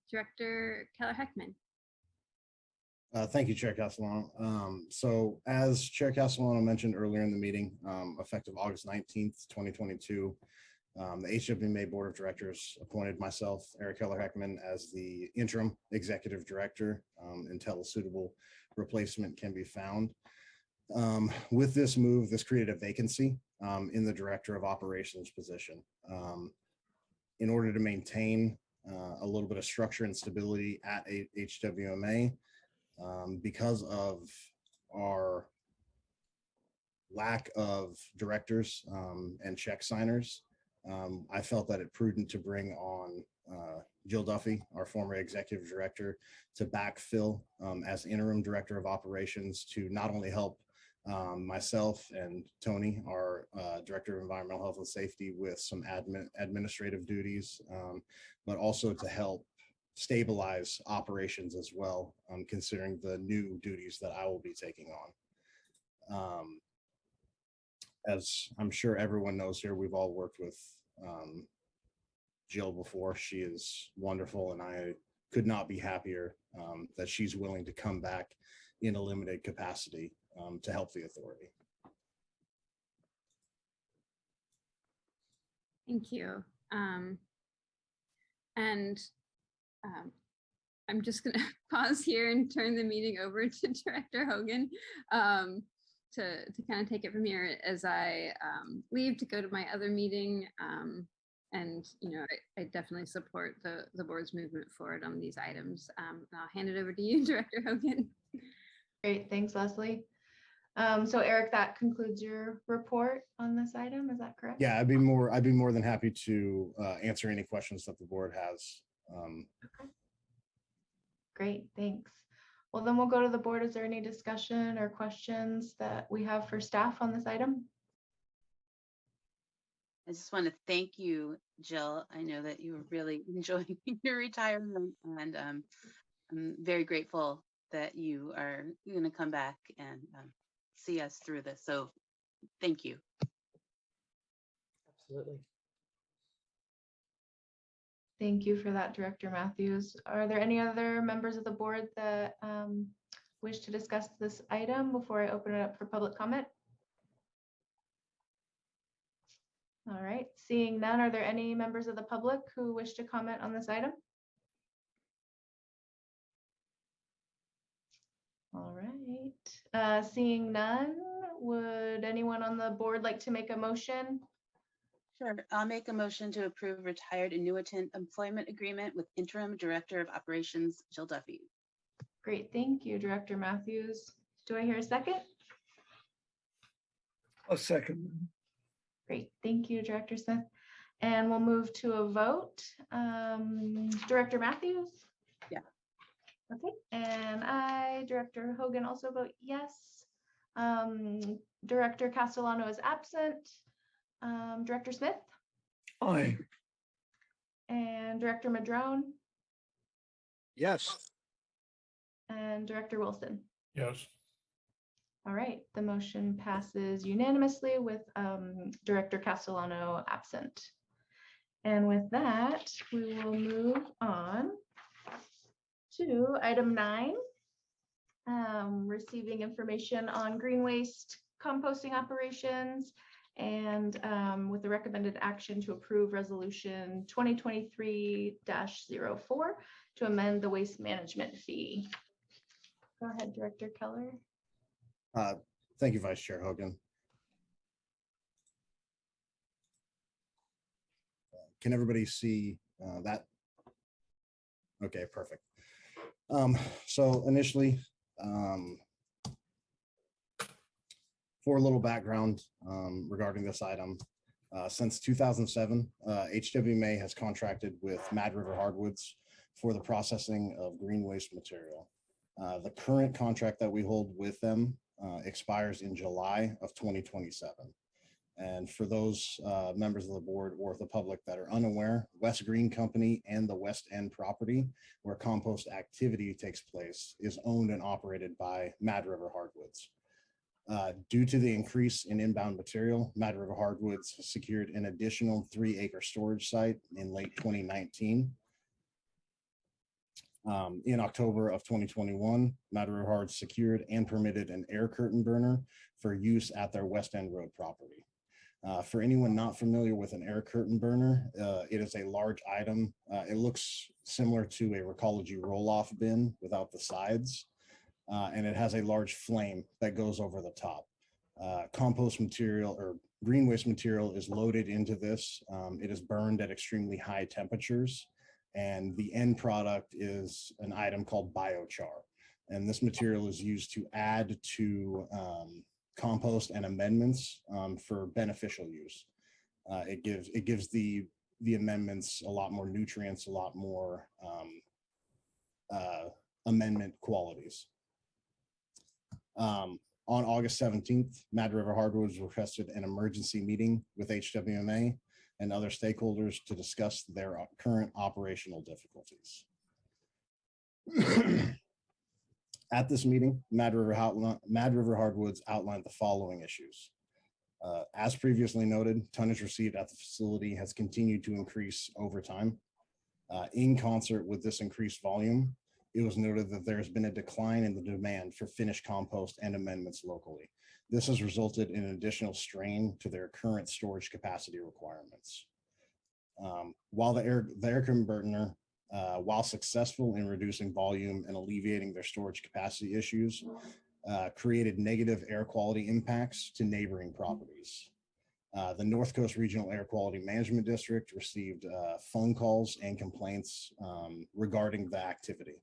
Director Keller Heckman. Thank you, Chair Castellano. So as Chair Castellano mentioned earlier in the meeting, effective August 19th, 2022, the HWMA Board of Directors appointed myself, Eric Keller Heckman, as the interim executive director until a suitable replacement can be found. With this move, this created a vacancy in the Director of Operations position. In order to maintain a little bit of structure and stability at HWMA, because of our lack of directors and check signers, I felt that it prudent to bring on Jill Duffy, our former executive director, to backfill as interim director of operations to not only help myself and Tony, our director of environmental health and safety, with some administrative duties, but also to help stabilize operations as well, considering the new duties that I will be taking on. As I'm sure everyone knows here, we've all worked with Jill before. She is wonderful, and I could not be happier that she's willing to come back in a limited capacity to help the authority. Thank you. I'm just going to pause here and turn the meeting over to Director Hogan to kind of take it from here as I leave to go to my other meeting. And, you know, I definitely support the board's movement forward on these items. I'll hand it over to you, Director Hogan. Great, thanks, Leslie. So Eric, that concludes your report on this item, is that correct? Yeah, I'd be more than happy to answer any questions that the board has. Okay. Great, thanks. Well, then we'll go to the board. Is there any discussion or questions that we have for staff on this item? I just want to thank you, Jill. I know that you were really enjoying your retirement, and I'm very grateful that you are going to come back and see us through this. So thank you. Absolutely. Thank you for that, Director Matthews. Are there any other members of the board that wish to discuss this item before I open it up for public comment? All right, seeing none, are there any members of the public who wish to comment on this item? All right, seeing none, would anyone on the board like to make a motion? Sure. I'll make a motion to approve retired annuitant employment agreement with Interim Director of Operations, Jill Duffy. Great, thank you, Director Matthews. Do I hear a second? A second. Great, thank you, Director Smith. And we'll move to a vote. Director Matthews? Yeah. Okay, and I, Director Hogan, also vote yes. Director Castellano is absent. Director Smith? Aye. And Director Madrone? Yes. And Director Wilson? Yes. All right, the motion passes unanimously with Director Castellano absent. And with that, we will move on to item 9, receiving information on green waste composting operations and with the recommended action to approve resolution 2023-04 to amend the waste management fee. Go ahead, Director Keller. Thank you, Vice Chair Hogan. Can everybody see that? Okay, perfect. So initially, for a little background regarding this item, since 2007, HWMA has contracted with Mad River Hardwoods for the processing of green waste material. The current contract that we hold with them expires in July of 2027. And for those members of the board or the public that are unaware, West Green Company and the West End property where compost activity takes place is owned and operated by Mad River Hardwoods. Due to the increase in inbound material, Mad River Hardwoods secured an additional 3-acre storage site in late 2019. In October of 2021, Mad River Hard secured and permitted an air curtain burner for use at their West End Road property. For anyone not familiar with an air curtain burner, it is a large item. It looks similar to a Recology roll-off bin without the sides, and it has a large flame that goes over the top. Compost material or green waste material is loaded into this. It is burned at extremely high temperatures, and the end product is an item called biochar. And this material is used to add to compost and amendments for beneficial use. It gives the amendments a lot more nutrients, a lot more amendment qualities. On August 17th, Mad River Hardwoods requested an emergency meeting with HWMA and other stakeholders to discuss their current operational difficulties. At this meeting, Mad River Hardwoods outlined the following issues. As previously noted, tonnage received at the facility has continued to increase over time. In concert with this increased volume, it was noted that there has been a decline in the demand for finished compost and amendments locally. This has resulted in an additional strain to their current storage capacity requirements. While the air curtain burner, while successful in reducing volume and alleviating their storage capacity issues, created negative air quality impacts to neighboring properties. The North Coast Regional Air Quality Management District received phone calls and complaints regarding the activity.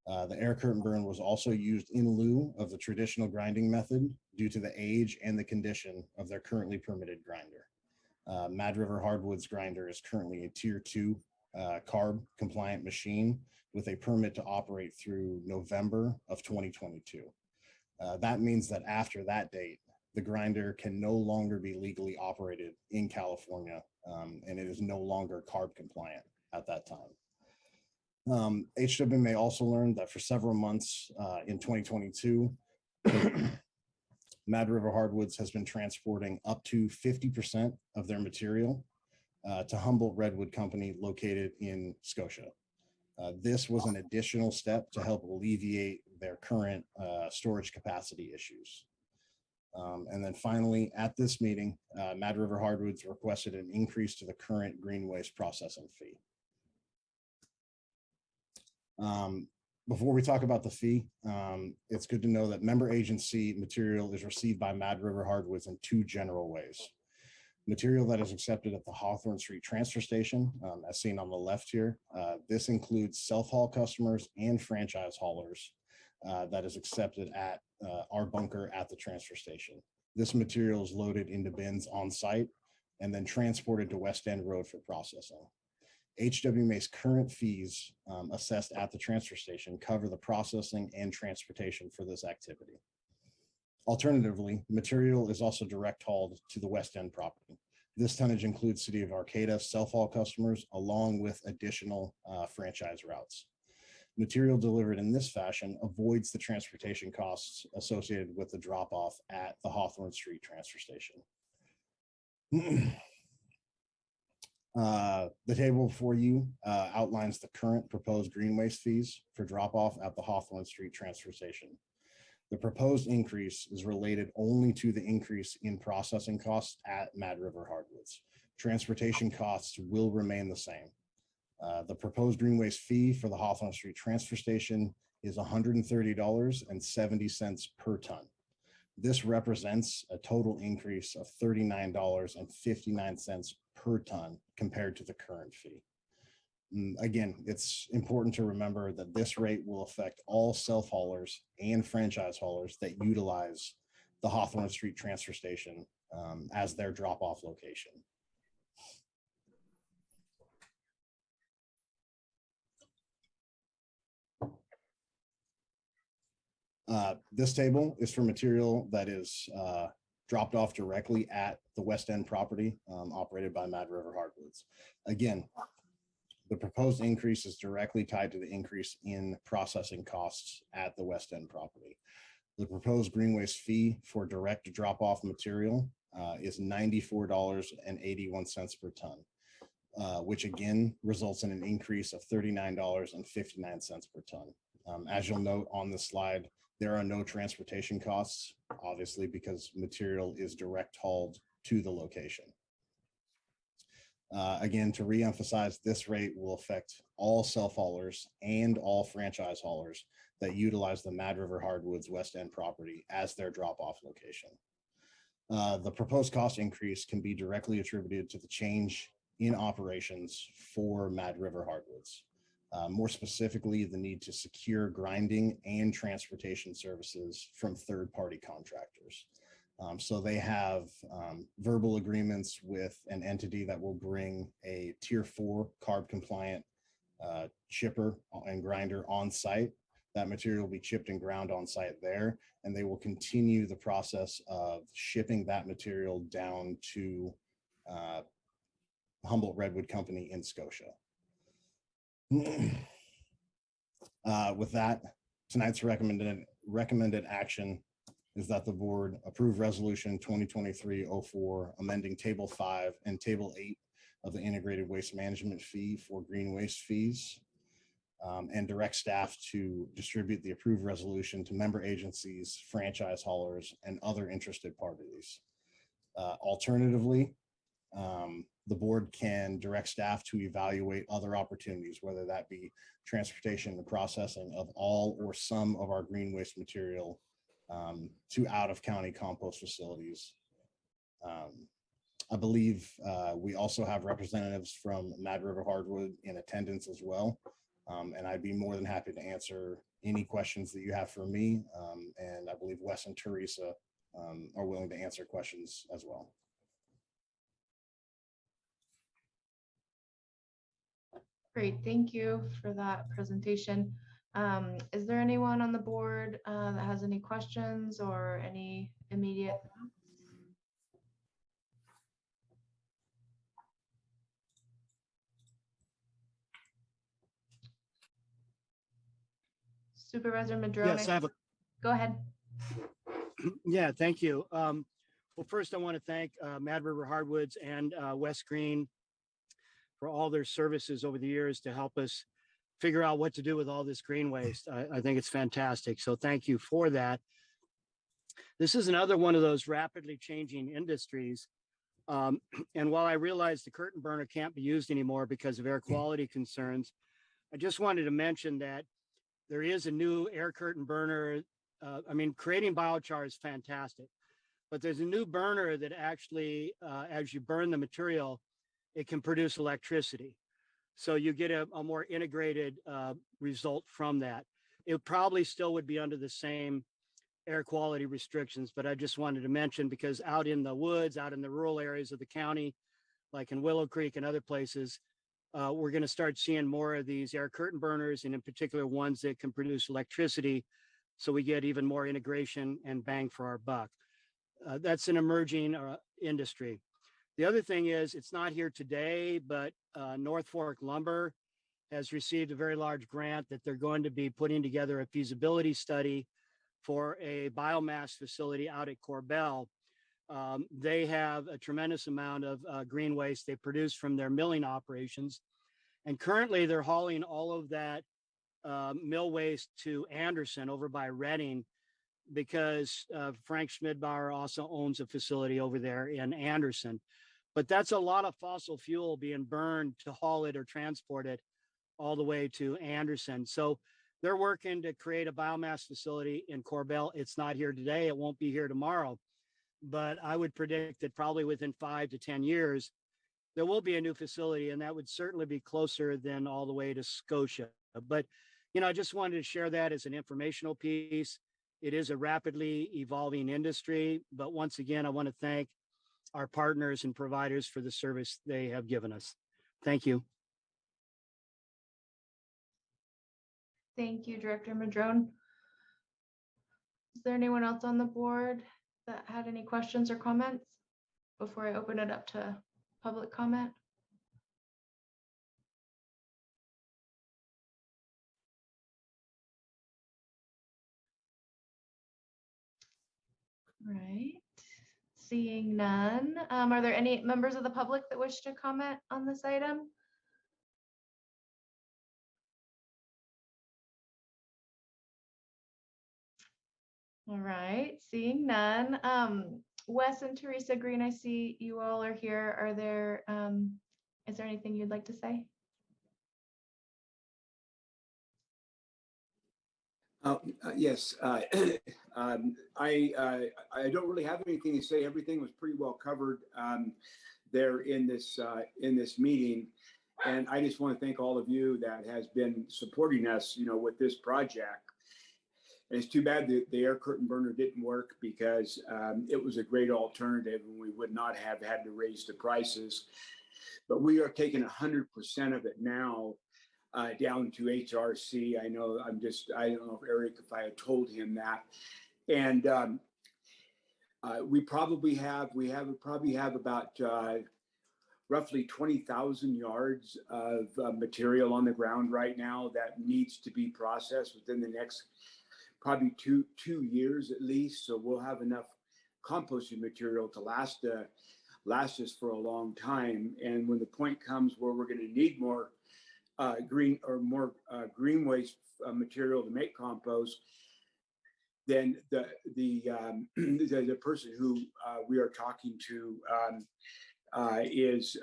The air curtain burn was also used in lieu of the traditional grinding method due to the age and the condition of their currently permitted grinder. Mad River Hardwoods grinder is currently a tier 2 CARB compliant machine with a permit to operate through November of 2022. That means that after that date, the grinder can no longer be legally operated in California, and it is no longer CARB compliant at that time. HWMA also learned that for several months in 2022, Mad River Hardwoods has been transporting up to 50% of their material to Humboldt Redwood Company located in Scotia. This was an additional step to help alleviate their current storage capacity issues. And then finally, at this meeting, Mad River Hardwoods requested an increase to the current green waste processing fee. Before we talk about the fee, it's good to know that member agency material is received by Mad River Hardwoods in two general ways. Material that is accepted at the Hawthorne Street Transfer Station, as seen on the left here. This includes self-haul customers and franchise haulers that is accepted at our bunker at the transfer station. This material is loaded into bins on site and then transported to West End Road for processing. HWMA's current fees assessed at the transfer station cover the processing and transportation for this activity. Alternatively, material is also direct hauled to the West End property. This tonnage includes City of Arcata self-haul customers along with additional franchise routes. Material delivered in this fashion avoids the transportation costs associated with the drop-off at the Hawthorne Street transfer station. The table for you outlines the current proposed green waste fees for drop-off at the Hawthorne Street transfer station. The proposed increase is related only to the increase in processing costs at Mad River Hardwoods. Transportation costs will remain the same. The proposed green waste fee for the Hawthorne Street transfer station is $130.70 per ton. This represents a total increase of $39.59 per ton compared to the current fee. Again, it's important to remember that this rate will affect all self-haulers and franchise haulers that utilize the Hawthorne Street transfer station as their drop-off location. This table is for material that is dropped off directly at the West End property operated by Mad River Hardwoods. Again, the proposed increase is directly tied to the increase in processing costs at the West End property. The proposed green waste fee for direct drop-off material is $94.81 per ton, which again results in an increase of $39.59 per ton. As you'll note on the slide, there are no transportation costs, obviously, because material is direct hauled to the location. Again, to reemphasize, this rate will affect all self-haulers and all franchise haulers that utilize the Mad River Hardwoods West End property as their drop-off location. The proposed cost increase can be directly attributed to the change in operations for Mad River Hardwoods. More specifically, the need to secure grinding and transportation services from third-party contractors. So they have verbal agreements with an entity that will bring a tier 4 CARB compliant chipper and grinder on site. That material will be chipped and ground on site there, and they will continue the process of shipping that material down to Humboldt Redwood Company in Scotia. With that, tonight's recommended action is that the board approve resolution 2023-04, amending table 5 and table 8 of the integrated waste management fee for green waste fees, and direct staff to distribute the approved resolution to member agencies, franchise haulers, and other interested parties. Alternatively, the board can direct staff to evaluate other opportunities, whether that be transportation and processing of all or some of our green waste material to out-of-county compost facilities. I believe we also have representatives from Mad River Hardwood in attendance as well, and I'd be more than happy to answer any questions that you have for me, and I believe Wes and Teresa are willing to answer questions as well. Great, thank you for that presentation. Is there anyone on the board that has any questions or any immediate? Supervisor Madrone. Yes, I have a Go ahead. Yeah, thank you. Well, first I want to thank Mad River Hardwoods and West Green for all their services over the years to help us figure out what to do with all this green waste. I think it's fantastic. So thank you for that. This is another one of those rapidly changing industries. And while I realize the curtain burner can't be used anymore because of air quality concerns, I just wanted to mention that there is a new air curtain burner. I mean, creating biochar is fantastic, but there's a new burner that actually, as you burn the material, it can produce electricity. So you get a more integrated result from that. It probably still would be under the same air quality restrictions, but I just wanted to mention because out in the woods, out in the rural areas of the county, like in Willow Creek and other places, we're going to start seeing more of these air curtain burners, and in particular ones that can produce electricity. So we get even more integration and bang for our buck. That's an emerging industry. The other thing is, it's not here today, but North Fork Lumber has received a very large grant that they're going to be putting together a feasibility study for a biomass facility out at Corbell. They have a tremendous amount of green waste they produce from their milling operations. And currently they're hauling all of that mill waste to Anderson over by Reading, because Frank Schmidbauer also owns a facility over there in Anderson. But that's a lot of fossil fuel being burned to haul it or transport it all the way to Anderson. So they're working to create a biomass facility in Corbell. It's not here today. It won't be here tomorrow. But I would predict that probably within 5 to 10 years, there will be a new facility, and that would certainly be closer than all the way to Scotia. But, you know, I just wanted to share that as an informational piece. It is a rapidly evolving industry, but once again, I want to thank our partners and providers for the service they have given us. Thank you. Thank you, Director Madrone. Is there anyone else on the board that had any questions or comments before I open it up to public comment? Right. Seeing none. Are there any members of the public that wish to comment on this item? All right, seeing none. Wes and Teresa Green, I see you all are here. Are there, is there anything you'd like to say? Yes, I don't really have anything to say. Everything was pretty well covered there in this meeting, and I just want to thank all of you that has been supporting us, you know, with this project. And it's too bad that the air curtain burner didn't work, because it was a great alternative, and we would not have had to raise the prices. But we are taking 100% of it now. Down to HRC. I know I don't know if Eric, if I had told him that. And we probably have about roughly 20,000 yards of material on the ground right now that needs to be processed within the next probably two years at least. So we'll have enough composting material to last us for a long time. And when the point comes where we're going to need more green waste material to make compost, then the person who we are talking to is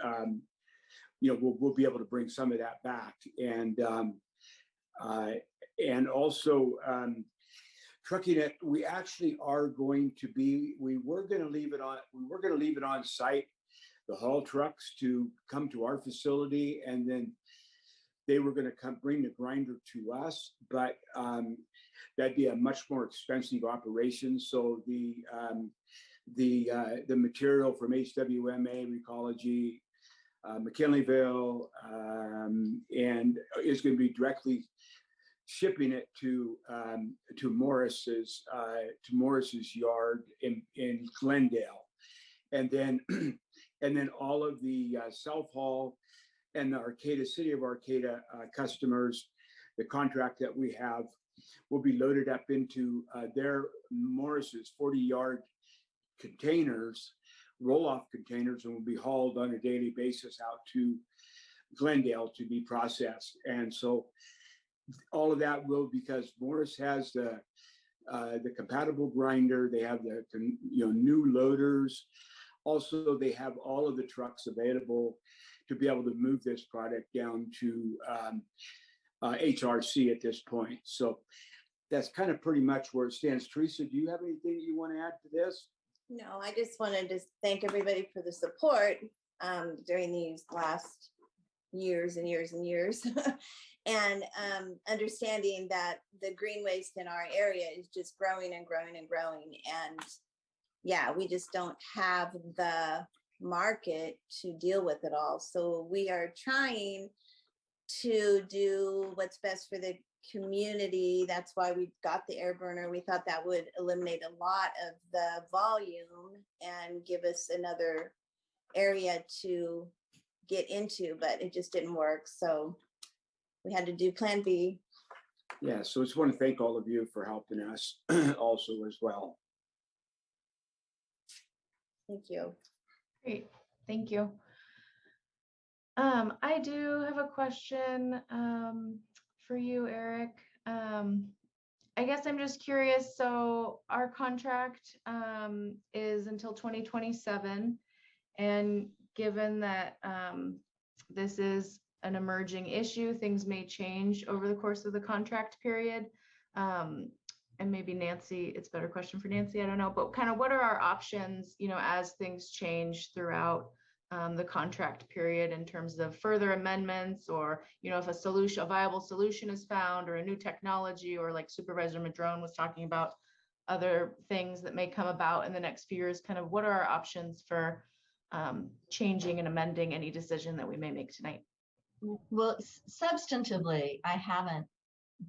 you know, we'll be able to bring some of that back, and also trucking it. We actually are going to be. We were going to leave it on site, the haul trucks to come to our facility, and then they were going to come bring the grinder to us, but that'd be a much more expensive operation. So the material from HWMA, Recology, McKinleyville, and is going to be directly shipping it to Morris's yard in Glendale, and then all of the self haul and the City of Arcata customers the contract that we have will be loaded up into their Morris's 40-yard containers, roll-off containers, and will be hauled on a daily basis out to Glendale to be processed. And so all of that will, because Morris has the compatible grinder, they have the new loaders. Also, they have all of the trucks available to be able to move this product down to HRC at this point. So that's kind of pretty much where it stands. Teresa, do you have anything you want to add to this? No, I just wanted to thank everybody for the support during these last years and years and years. And understanding that the green waste in our area is just growing and growing and growing. And yeah, we just don't have the market to deal with it all. So we are trying to do what's best for the community. That's why we got the air burner. We thought that would eliminate a lot of the volume and give us another area to get into, but it just didn't work. So we had to do plan B. Yeah, so I just want to thank all of you for helping us also as well. Thank you. Great, thank you. I do have a question for you, Eric. I guess I'm just curious. So our contract is until 2027, and given that this is an emerging issue, things may change over the course of the contract period. And maybe Nancy, it's a better question for Nancy, I don't know, but kind of what are our options, as things change throughout the contract period in terms of further amendments, or, if a viable solution is found, or a new technology, or like Supervisor Madrone was talking about, other things that may come about in the next few years, kind of what are our options for changing and amending any decision that we may make tonight? Well, substantively, I haven't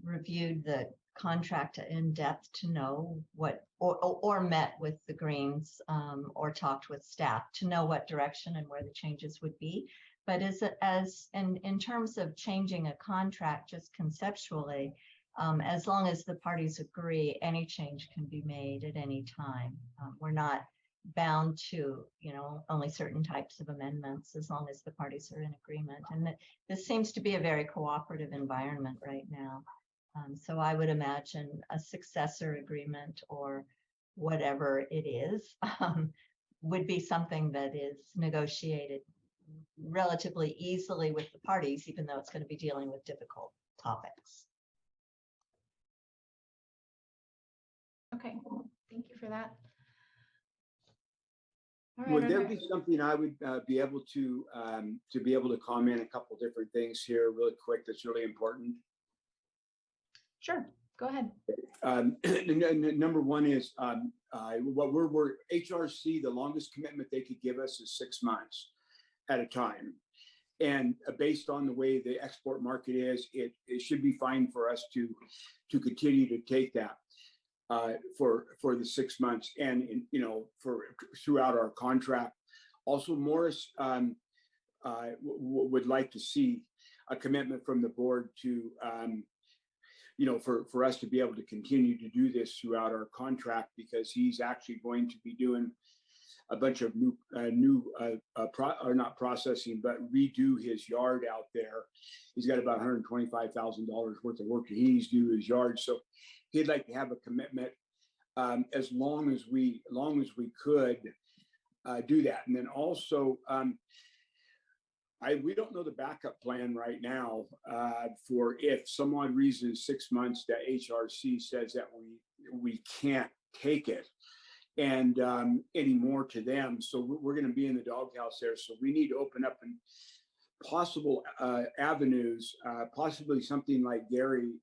reviewed the contract in depth to know what, or met with the Greens or talked with staff to know what direction and where the changes would be. But in terms of changing a contract, just conceptually, as long as the parties agree, any change can be made at any time. We're not bound to, only certain types of amendments as long as the parties are in agreement. And this seems to be a very cooperative environment right now. So I would imagine a successor agreement or whatever it is would be something that is negotiated relatively easily with the parties, even though it's going to be dealing with difficult topics. Okay, thank you for that. All right, Would there be something I would be able to comment a couple different things here really quick that's really important? Sure, go ahead. Number one is what we're HRC, the longest commitment they could give us is 6 months at a time. And based on the way the export market is, it should be fine for us to continue to take that for the 6 months and for throughout our contract. Also, Morris would like to see a commitment from the board to for us to be able to continue to do this throughout our contract, because he's actually going to be doing a bunch of not processing, but redo his yard out there. He's got about $125,000 worth of work that he needs to do his yard. So he'd like to have a commitment as long as we could do that. And then also, we don't know the backup plan right now for if some odd reason 6 months that HRC says that we can't take it and anymore to them. So we're going to be in the doghouse there. So we need to open up and possible avenues, possibly something like Gary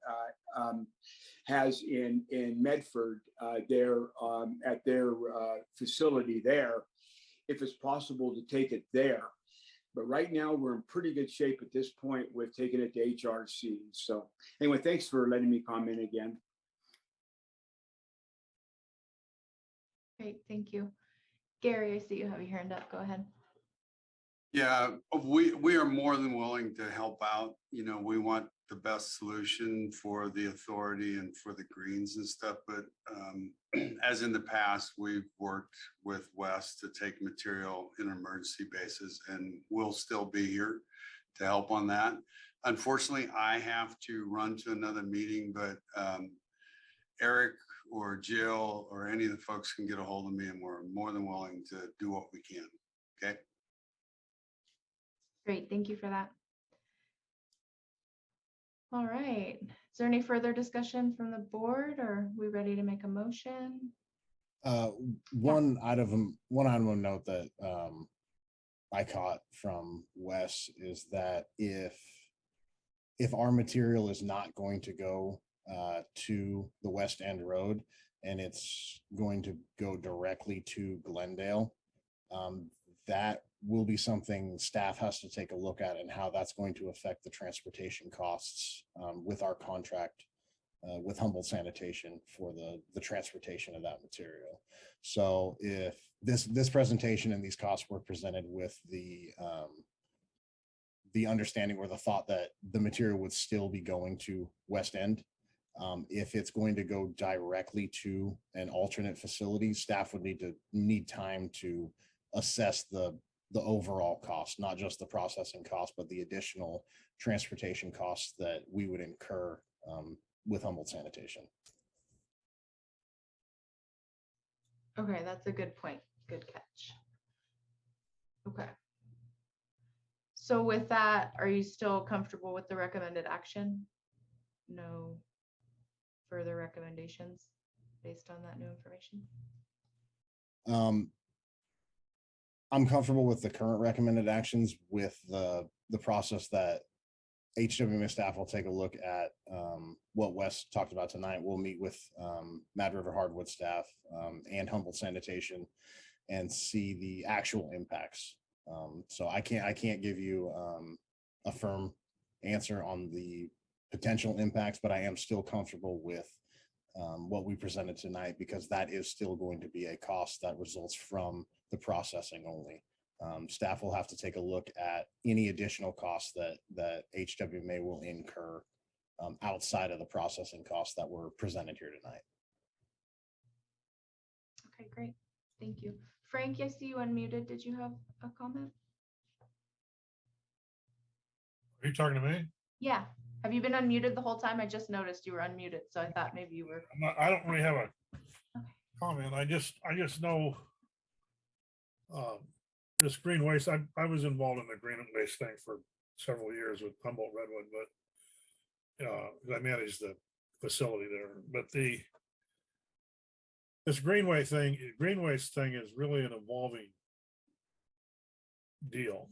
has in Medford there at their facility there, if it's possible to take it there. But right now we're in pretty good shape at this point with taking it to HRC. So anyway, thanks for letting me comment again. Great, thank you. Gary, I see you have your hand up. Go ahead. Yeah, we are more than willing to help out. You know, we want the best solution for the authority and for the greens and stuff. But as in the past, we've worked with Wes to take material in an emergency basis, and we'll still be here to help on that. Unfortunately, I have to run to another meeting, but Eric or Jill or any of the folks can get a hold of me, and we're more than willing to do what we can. Okay. Great, thank you for that. All right, is there any further discussion from the board, or are we ready to make a motion? One item of note that I caught from Wes is that if our material is not going to go to the West End Road and it's going to go directly to Glendale, that will be something staff has to take a look at and how that's going to affect the transportation costs with our contract with Humboldt Sanitation for the transportation of that material. So if this presentation and these costs were presented with the understanding or the thought that the material would still be going to West End, if it's going to go directly to an alternate facility, staff would need time to assess the overall cost, not just the processing cost, but the additional transportation costs that we would incur with Humboldt Sanitation. Okay, that's a good point. Good catch. Okay. So with that, are you still comfortable with the recommended action? No further recommendations based on that new information? I'm comfortable with the current recommended actions with the process that HWMA staff will take a look at what Wes talked about tonight. We'll meet with Mad River Hardwood staff and Humboldt Sanitation and see the actual impacts. So I can't give you a firm answer on the potential impacts, but I am still comfortable with what we presented tonight, because that is still going to be a cost that results from the processing only. Staff will have to take a look at any additional costs that HWMA will incur outside of the processing costs that were presented here tonight. Okay, great. Thank you. Frank, I see you unmuted. Did you have a comment? Are you talking to me? Yeah. Have you been unmuted the whole time? I just noticed you were unmuted, so I thought maybe you were. I don't really have a comment. I just know this green waste. I was involved in the green waste thing for several years with Humboldt Redwood, but I managed the facility there. But this green waste thing is really an evolving deal.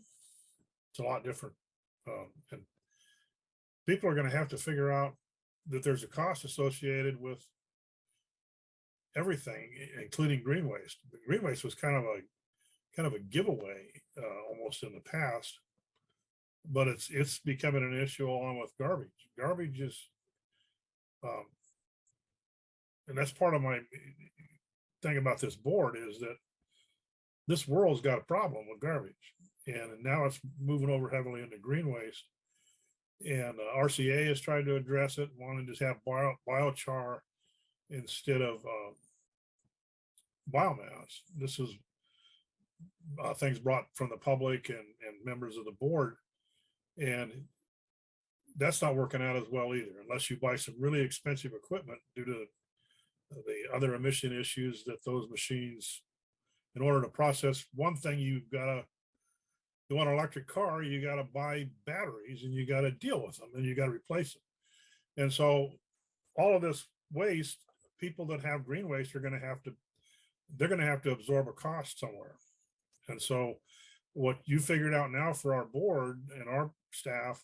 It's a lot different, and people are going to have to figure out that there's a cost associated with everything, including green waste. Green waste was kind of a giveaway almost in the past, but it's becoming an issue along with garbage. Garbage is, and that's part of my thing about this board, is that this world's got a problem with garbage, and now it's moving over heavily into green waste. And RCA is trying to address it, wanting to have biochar instead of biomass. This is things brought from the public and members of the board, and that's not working out as well either, unless you buy some really expensive equipment due to the other emission issues that those machines, in order to process one thing, you want an electric car, you got to buy batteries and you got to deal with them and you got to replace them. And so all of this waste, people that have green waste they're going to have to absorb a cost somewhere. And so what you figured out now for our board and our staff,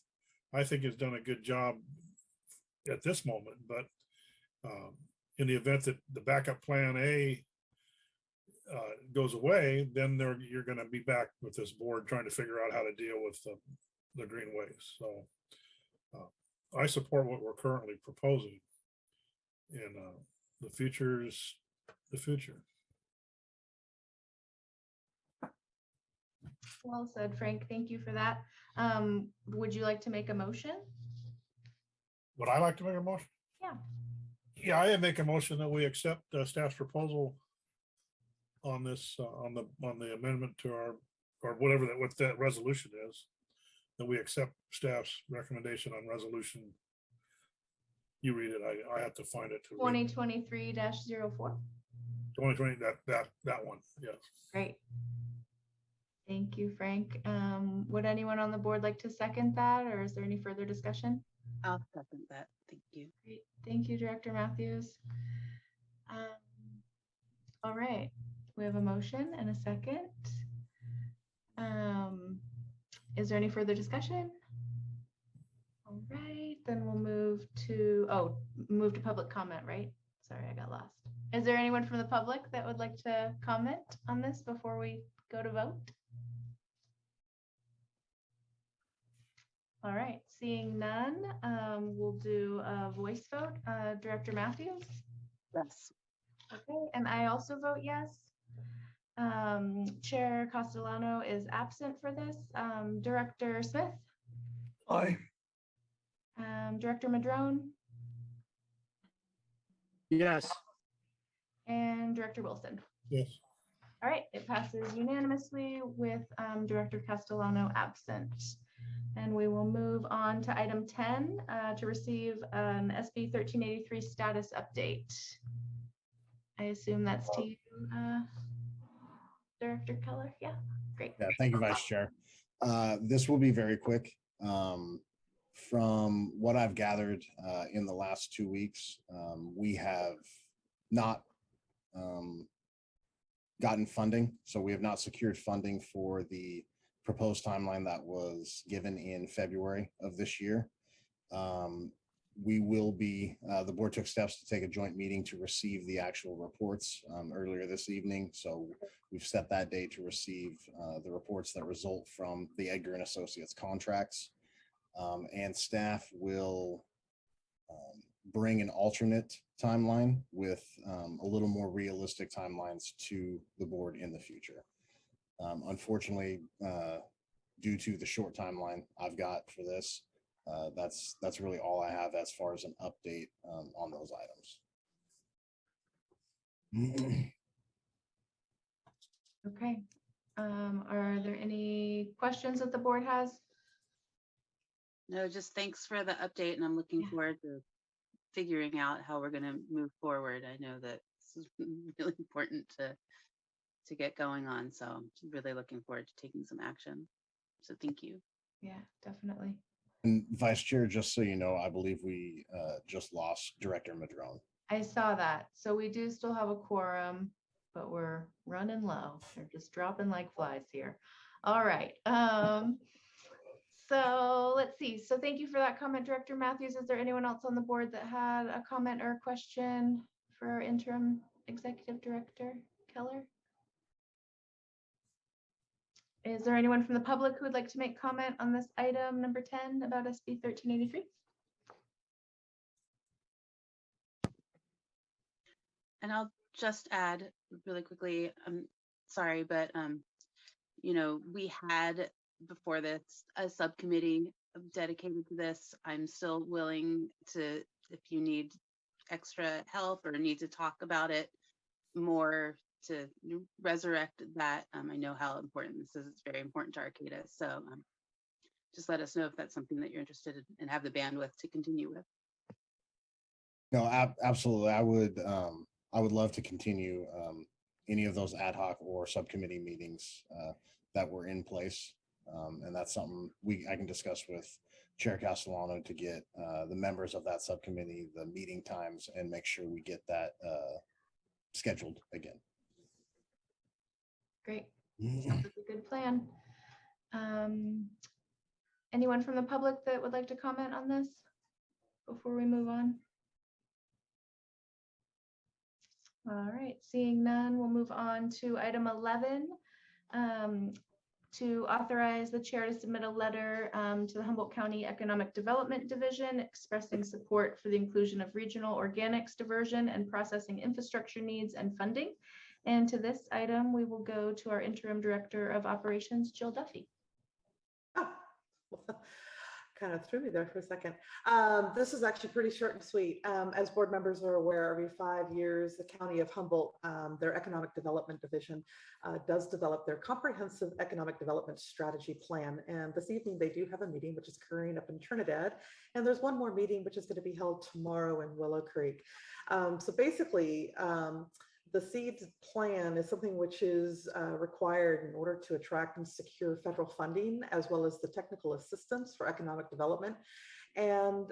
I think has done a good job at this moment. But in the event that the backup plan A goes away, then you're going to be back with this board trying to figure out how to deal with the green waste. So I support what we're currently proposing, and the future is the future. Well said, Frank. Thank you for that. Would you like to make a motion? Would I like to make a motion? Yeah. Yeah, I make a motion that we accept staff's proposal on this, on the amendment to our, or whatever that, what that resolution is, that we accept staff's recommendation on resolution. You read it, I have to find it. 2023-04. 2020, that one, yes. Great. Thank you, Frank. Would anyone on the board like to second that, or is there any further discussion? I'll second that. Thank you. Great. Thank you, Director Matthews. All right, we have a motion and a second. Is there any further discussion? All right, then we'll move to, move to public comment, right? Sorry, I got lost. Is there anyone from the public that would like to comment on this before we go to vote? All right, seeing none, we'll do a voice vote. Director Matthews? Yes. Okay, and I also vote yes. Chair Castellano is absent for this. Director Smith? Aye. Director Madrone? Yes. And Director Wilson? Yes. All right, it passes unanimously with Director Castellano absent. And we will move on to item 10 to receive an SB 1383 status update. I assume that's to you, Director Keller. Yeah, great. Yeah, thank you, Vice Chair. This will be very quick. From what I've gathered in the last 2 weeks, we have not gotten funding. So we have not secured funding for the proposed timeline that was given in February of this year. We will be, the board took steps to take a joint meeting to receive the actual reports earlier this evening. So we've set that date to receive the reports that result from the Edgar and Associates contracts. And staff will bring an alternate timeline with a little more realistic timelines to the board in the future. Unfortunately, due to the short timeline I've got for this, that's really all I have as far as an update on those items. Okay. Are there any questions that the board has? No, just thanks for the update, and I'm looking forward to figuring out how we're going to move forward. I know that this is really important to get going on, so I'm really looking forward to taking some action. So thank you. Yeah, definitely. And Vice Chair, just so you know, I believe we just lost Director Madrone. I saw that. So we do still have a quorum, but we're running low. They're just dropping like flies here. All right. So let's see. So thank you for that comment, Director Matthews. Is there anyone else on the board that had a comment or a question for our interim executive director, Keller? Is there anyone from the public who would like to make comment on this item number 10 about SB 1383? And I'll just add really quickly, I'm sorry, but you know, we had before this a subcommittee dedicated to this. I'm still willing to, if you need extra help or need to talk about it more, to resurrect that. I know how important this is. It's very important to Arcata. So just let us know if that's something that you're interested in and have the bandwidth to continue with. No, absolutely. I would love to continue any of those ad hoc or subcommittee meetings that were in place. And that's something I can discuss with Chair Castellano to get the members of that subcommittee, the meeting times, and make sure we get that scheduled again. Great. Sounds like a good plan. Anyone from the public that would like to comment on this before we move on? All right, seeing none, we'll move on to item 11. To authorize the chair to submit a letter to the Humboldt County Economic Development Division expressing support for the inclusion of regional organics diversion and processing infrastructure needs and funding And to this item, we will go to our interim director of operations, Jill Duffy. Oh, kind of threw me there for a second. This is actually pretty short and sweet. As board members are aware, every 5 years, the County of Humboldt, their Economic Development Division, does develop their comprehensive economic development strategy plan. And this evening, they do have a meeting, which is occurring up in Trinidad. And there's one more meeting, which is going to be held tomorrow in Willow Creek. So basically, the seeds plan is something which is required in order to attract and secure federal funding, as well as the technical assistance for economic development. And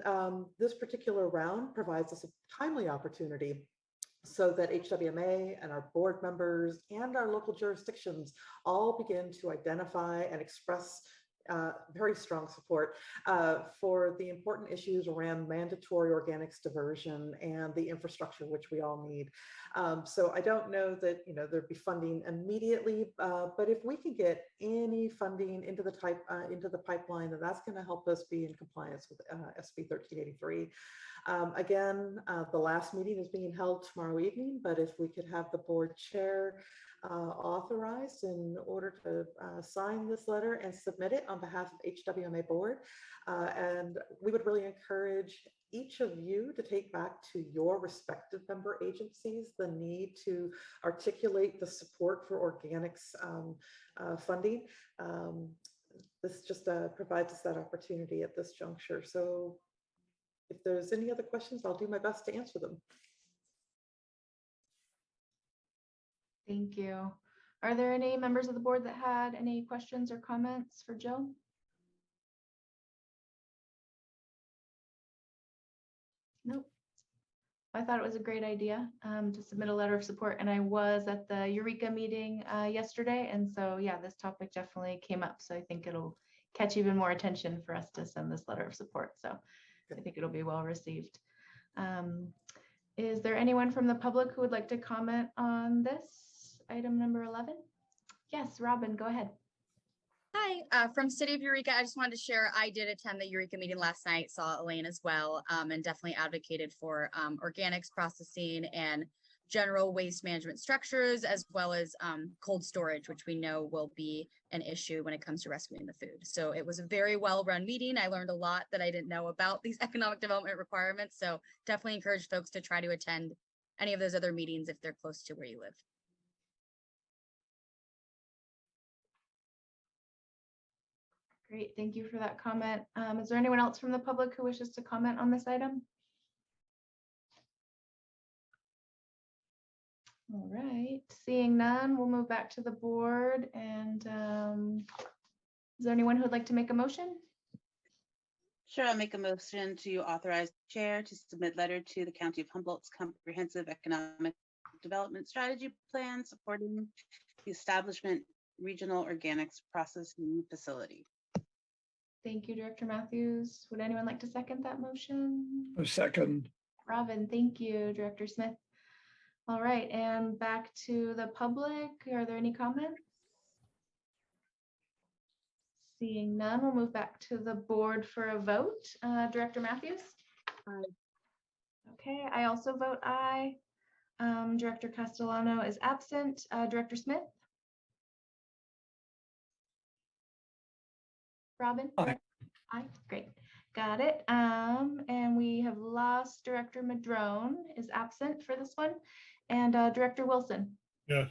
this particular round provides us a timely opportunity so that HWMA and our board members and our local jurisdictions all begin to identify and express very strong support for the important issues around mandatory organics diversion and the infrastructure which we all need. So I don't know that there'd be funding immediately, but if we can get any funding into the pipeline, then that's going to help us be in compliance with SB 1383. Again, the last meeting is being held tomorrow evening, but if we could have the board chair authorized in order to sign this letter and submit it on behalf of HWMA board. And we would really encourage each of you to take back to your respective member agencies the need to articulate the support for organics funding. This just provides us that opportunity at this juncture. So if there's any other questions, I'll do my best to answer them. Thank you. Are there any members of the board that had any questions or comments for Jill? Nope. I thought it was a great idea to submit a letter of support, and I was at the Eureka meeting yesterday, and so yeah, this topic definitely came up. So I think it'll catch even more attention for us to send this letter of support. So I think it'll be well received. Is there anyone from the public who would like to comment on this item number 11? Yes, Robin, go ahead. Hi, from City of Eureka. I just wanted to share, I did attend the Eureka meeting last night, saw Elaine as well, and definitely advocated for organics processing and general waste management structures, as well as cold storage, which we know will be an issue when it comes to rescuing the food. So it was a very well-run meeting. I learned a lot that I didn't know about these economic development requirements. So definitely encourage folks to try to attend any of those other meetings if they're close to where you live. Great, thank you for that comment. Is there anyone else from the public who wishes to comment on this item? All right, seeing none, we'll move back to the board. And is there anyone who would like to make a motion? Sure, I'll make a motion to authorize the chair to submit letter to the County of Humboldt's comprehensive economic development strategy plan supporting the establishment regional organics processing facility. Thank you, Director Matthews. Would anyone like to second that motion? A second. Robin, thank you, Director Smith. All right, and back to the public. Are there any comments? Seeing none, we'll move back to the board for a vote. Director Matthews? Aye. Okay, I also vote aye. Director Castellano is absent. Director Smith? Robin? Aye. Aye, great. Got it. And we have lost Director Madrone is absent for this one. And Director Wilson? Yes.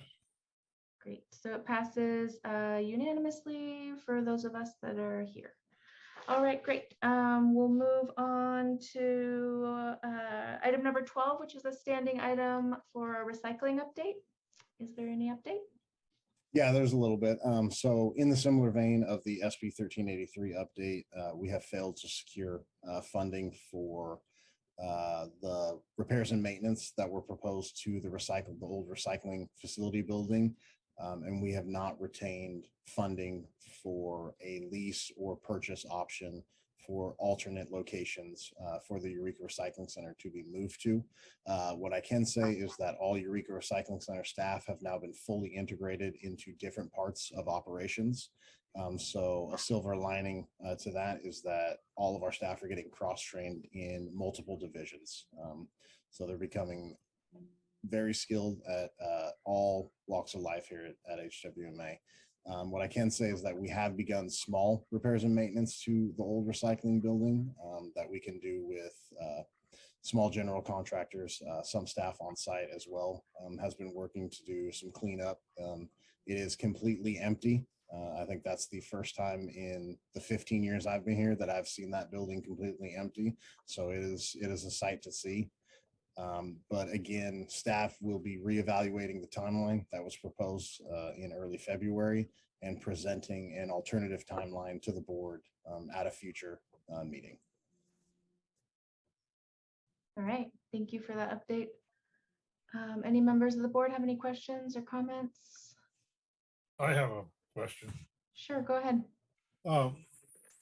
Great. So it passes unanimously for those of us that are here. All right, great. We'll move on to item number 12, which is a standing item for a recycling update. Is there any update? Yeah, there's a little bit. So in the similar vein of the SB 1383 update, we have failed to secure funding for the repairs and maintenance that were proposed to the old recycling facility building. And we have not retained funding for a lease or purchase option for alternate locations for the Eureka Recycling Center to be moved to. What I can say is that all Eureka Recycling Center staff have now been fully integrated into different parts of operations. So a silver lining to that is that all of our staff are getting cross-trained in multiple divisions. So they're becoming very skilled at all walks of life here at HWMA. What I can say is that we have begun small repairs and maintenance to the old recycling building that we can do with small general contractors. Some staff on site as well has been working to do some cleanup. It is completely empty. I think that's the first time in the 15 years I've been here that I've seen that building completely empty. So it is a sight to see. But again, staff will be reevaluating the timeline that was proposed in early February and presenting an alternative timeline to the board at a future meeting. All right, thank you for that update. Any members of the board have any questions or comments? I have a question. Sure, go ahead.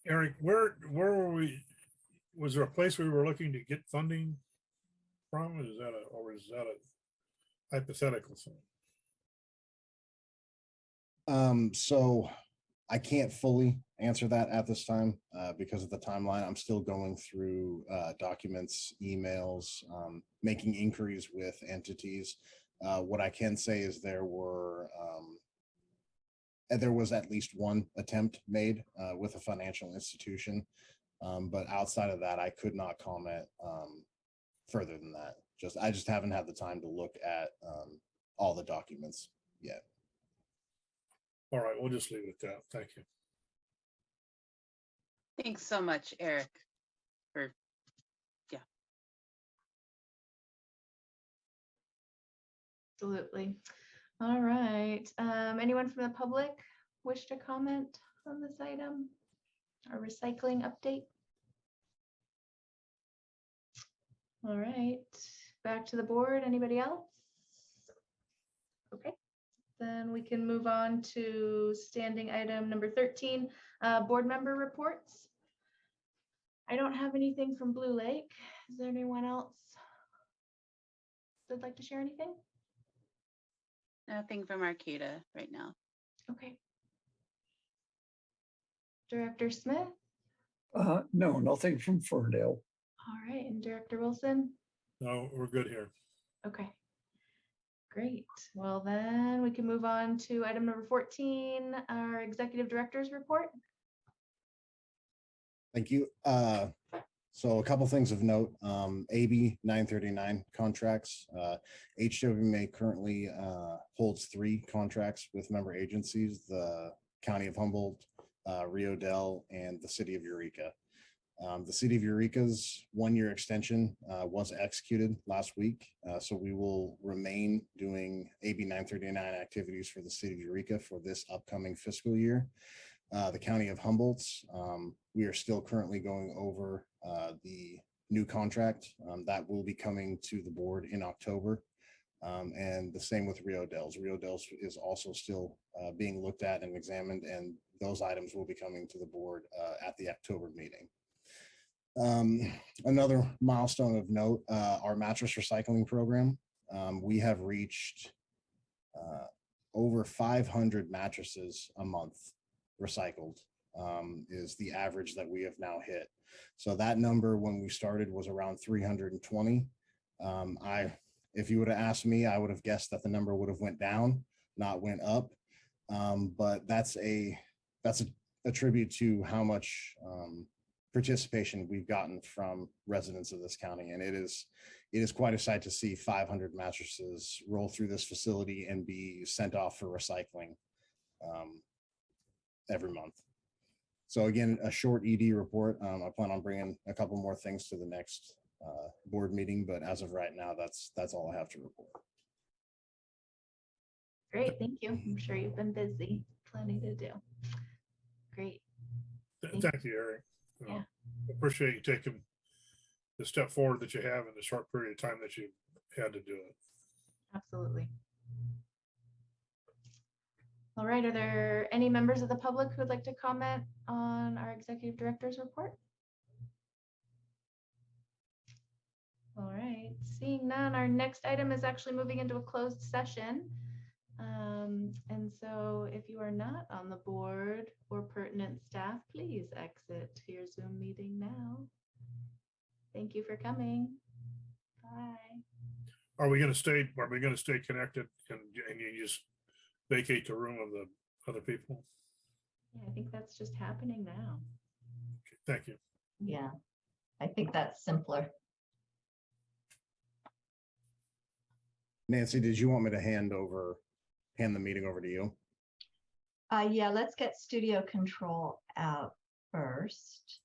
Eric, where were we? Was there a place we were looking to get funding from? Is that a hypothetical thing? So I can't fully answer that at this time because of the timeline. I'm still going through documents, emails, making inquiries with entities. What I can say is there was at least one attempt made with a financial institution. But outside of that, I could not comment further than that. I just haven't had the time to look at all the documents yet. All right, we'll just leave it at that. Thank you. Thanks so much, Eric. Absolutely. All right. Anyone from the public wish to comment on this item? Our recycling update? All right, back to the board. Anybody else? Okay, then we can move on to standing item number 13, board member reports. I don't have anything from Blue Lake. Is there anyone else that'd like to share anything? Nothing from Arcata right now. Okay. Director Smith? No, nothing from Ferndale. All right, and Director Wilson? No, we're good here. Okay. Great. Well, then we can move on to item number 14, our executive director's report. Thank you. So a couple things of note, AB 939 contracts. HWMA currently holds 3 contracts with member agencies, the County of Humboldt, Rio Dell, and the City of Eureka. The City of Eureka's 1-year extension was executed last week. So we will remain doing AB 939 activities for the City of Eureka for this upcoming fiscal year. The County of Humboldt, we are still currently going over the new contract that will be coming to the board in October. And the same with Rio Dell's. Rio Dell's is also still being looked at and examined, and those items will be coming to the board at the October meeting. Another milestone of note, our mattress recycling program. We have reached over 500 mattresses a month recycled is the average that we have now hit. So that number when we started was around 320. If you would have asked me, I would have guessed that the number would have went down, not went up. But that's a tribute to how much participation we've gotten from residents of this county. And it is quite a sight to see 500 mattresses roll through this facility and be sent off for recycling every month. So again, a short ED report. I plan on bringing a couple more things to the next board meeting, but as of right now, that's all I have to report. Great, thank you. I'm sure you've been busy, plenty to do. Great. Thank you, Eric. Yeah. Appreciate you taking the step forward that you have in the short period of time that you had to do it. Absolutely. All right, are there any members of the public who would like to comment on our executive director's report? All right, seeing none, our next item is actually moving into a closed session. And so if you are not on the board or pertinent staff, please exit your Zoom meeting now. Thank you for coming. Bye. Are we gonna stay connected and you just vacate the room of the other people? Yeah, I think that's just happening now. Okay, thank you. Yeah, I think that's simpler. Nancy, did you want me to hand the meeting over to you? Yeah, let's get studio control out first.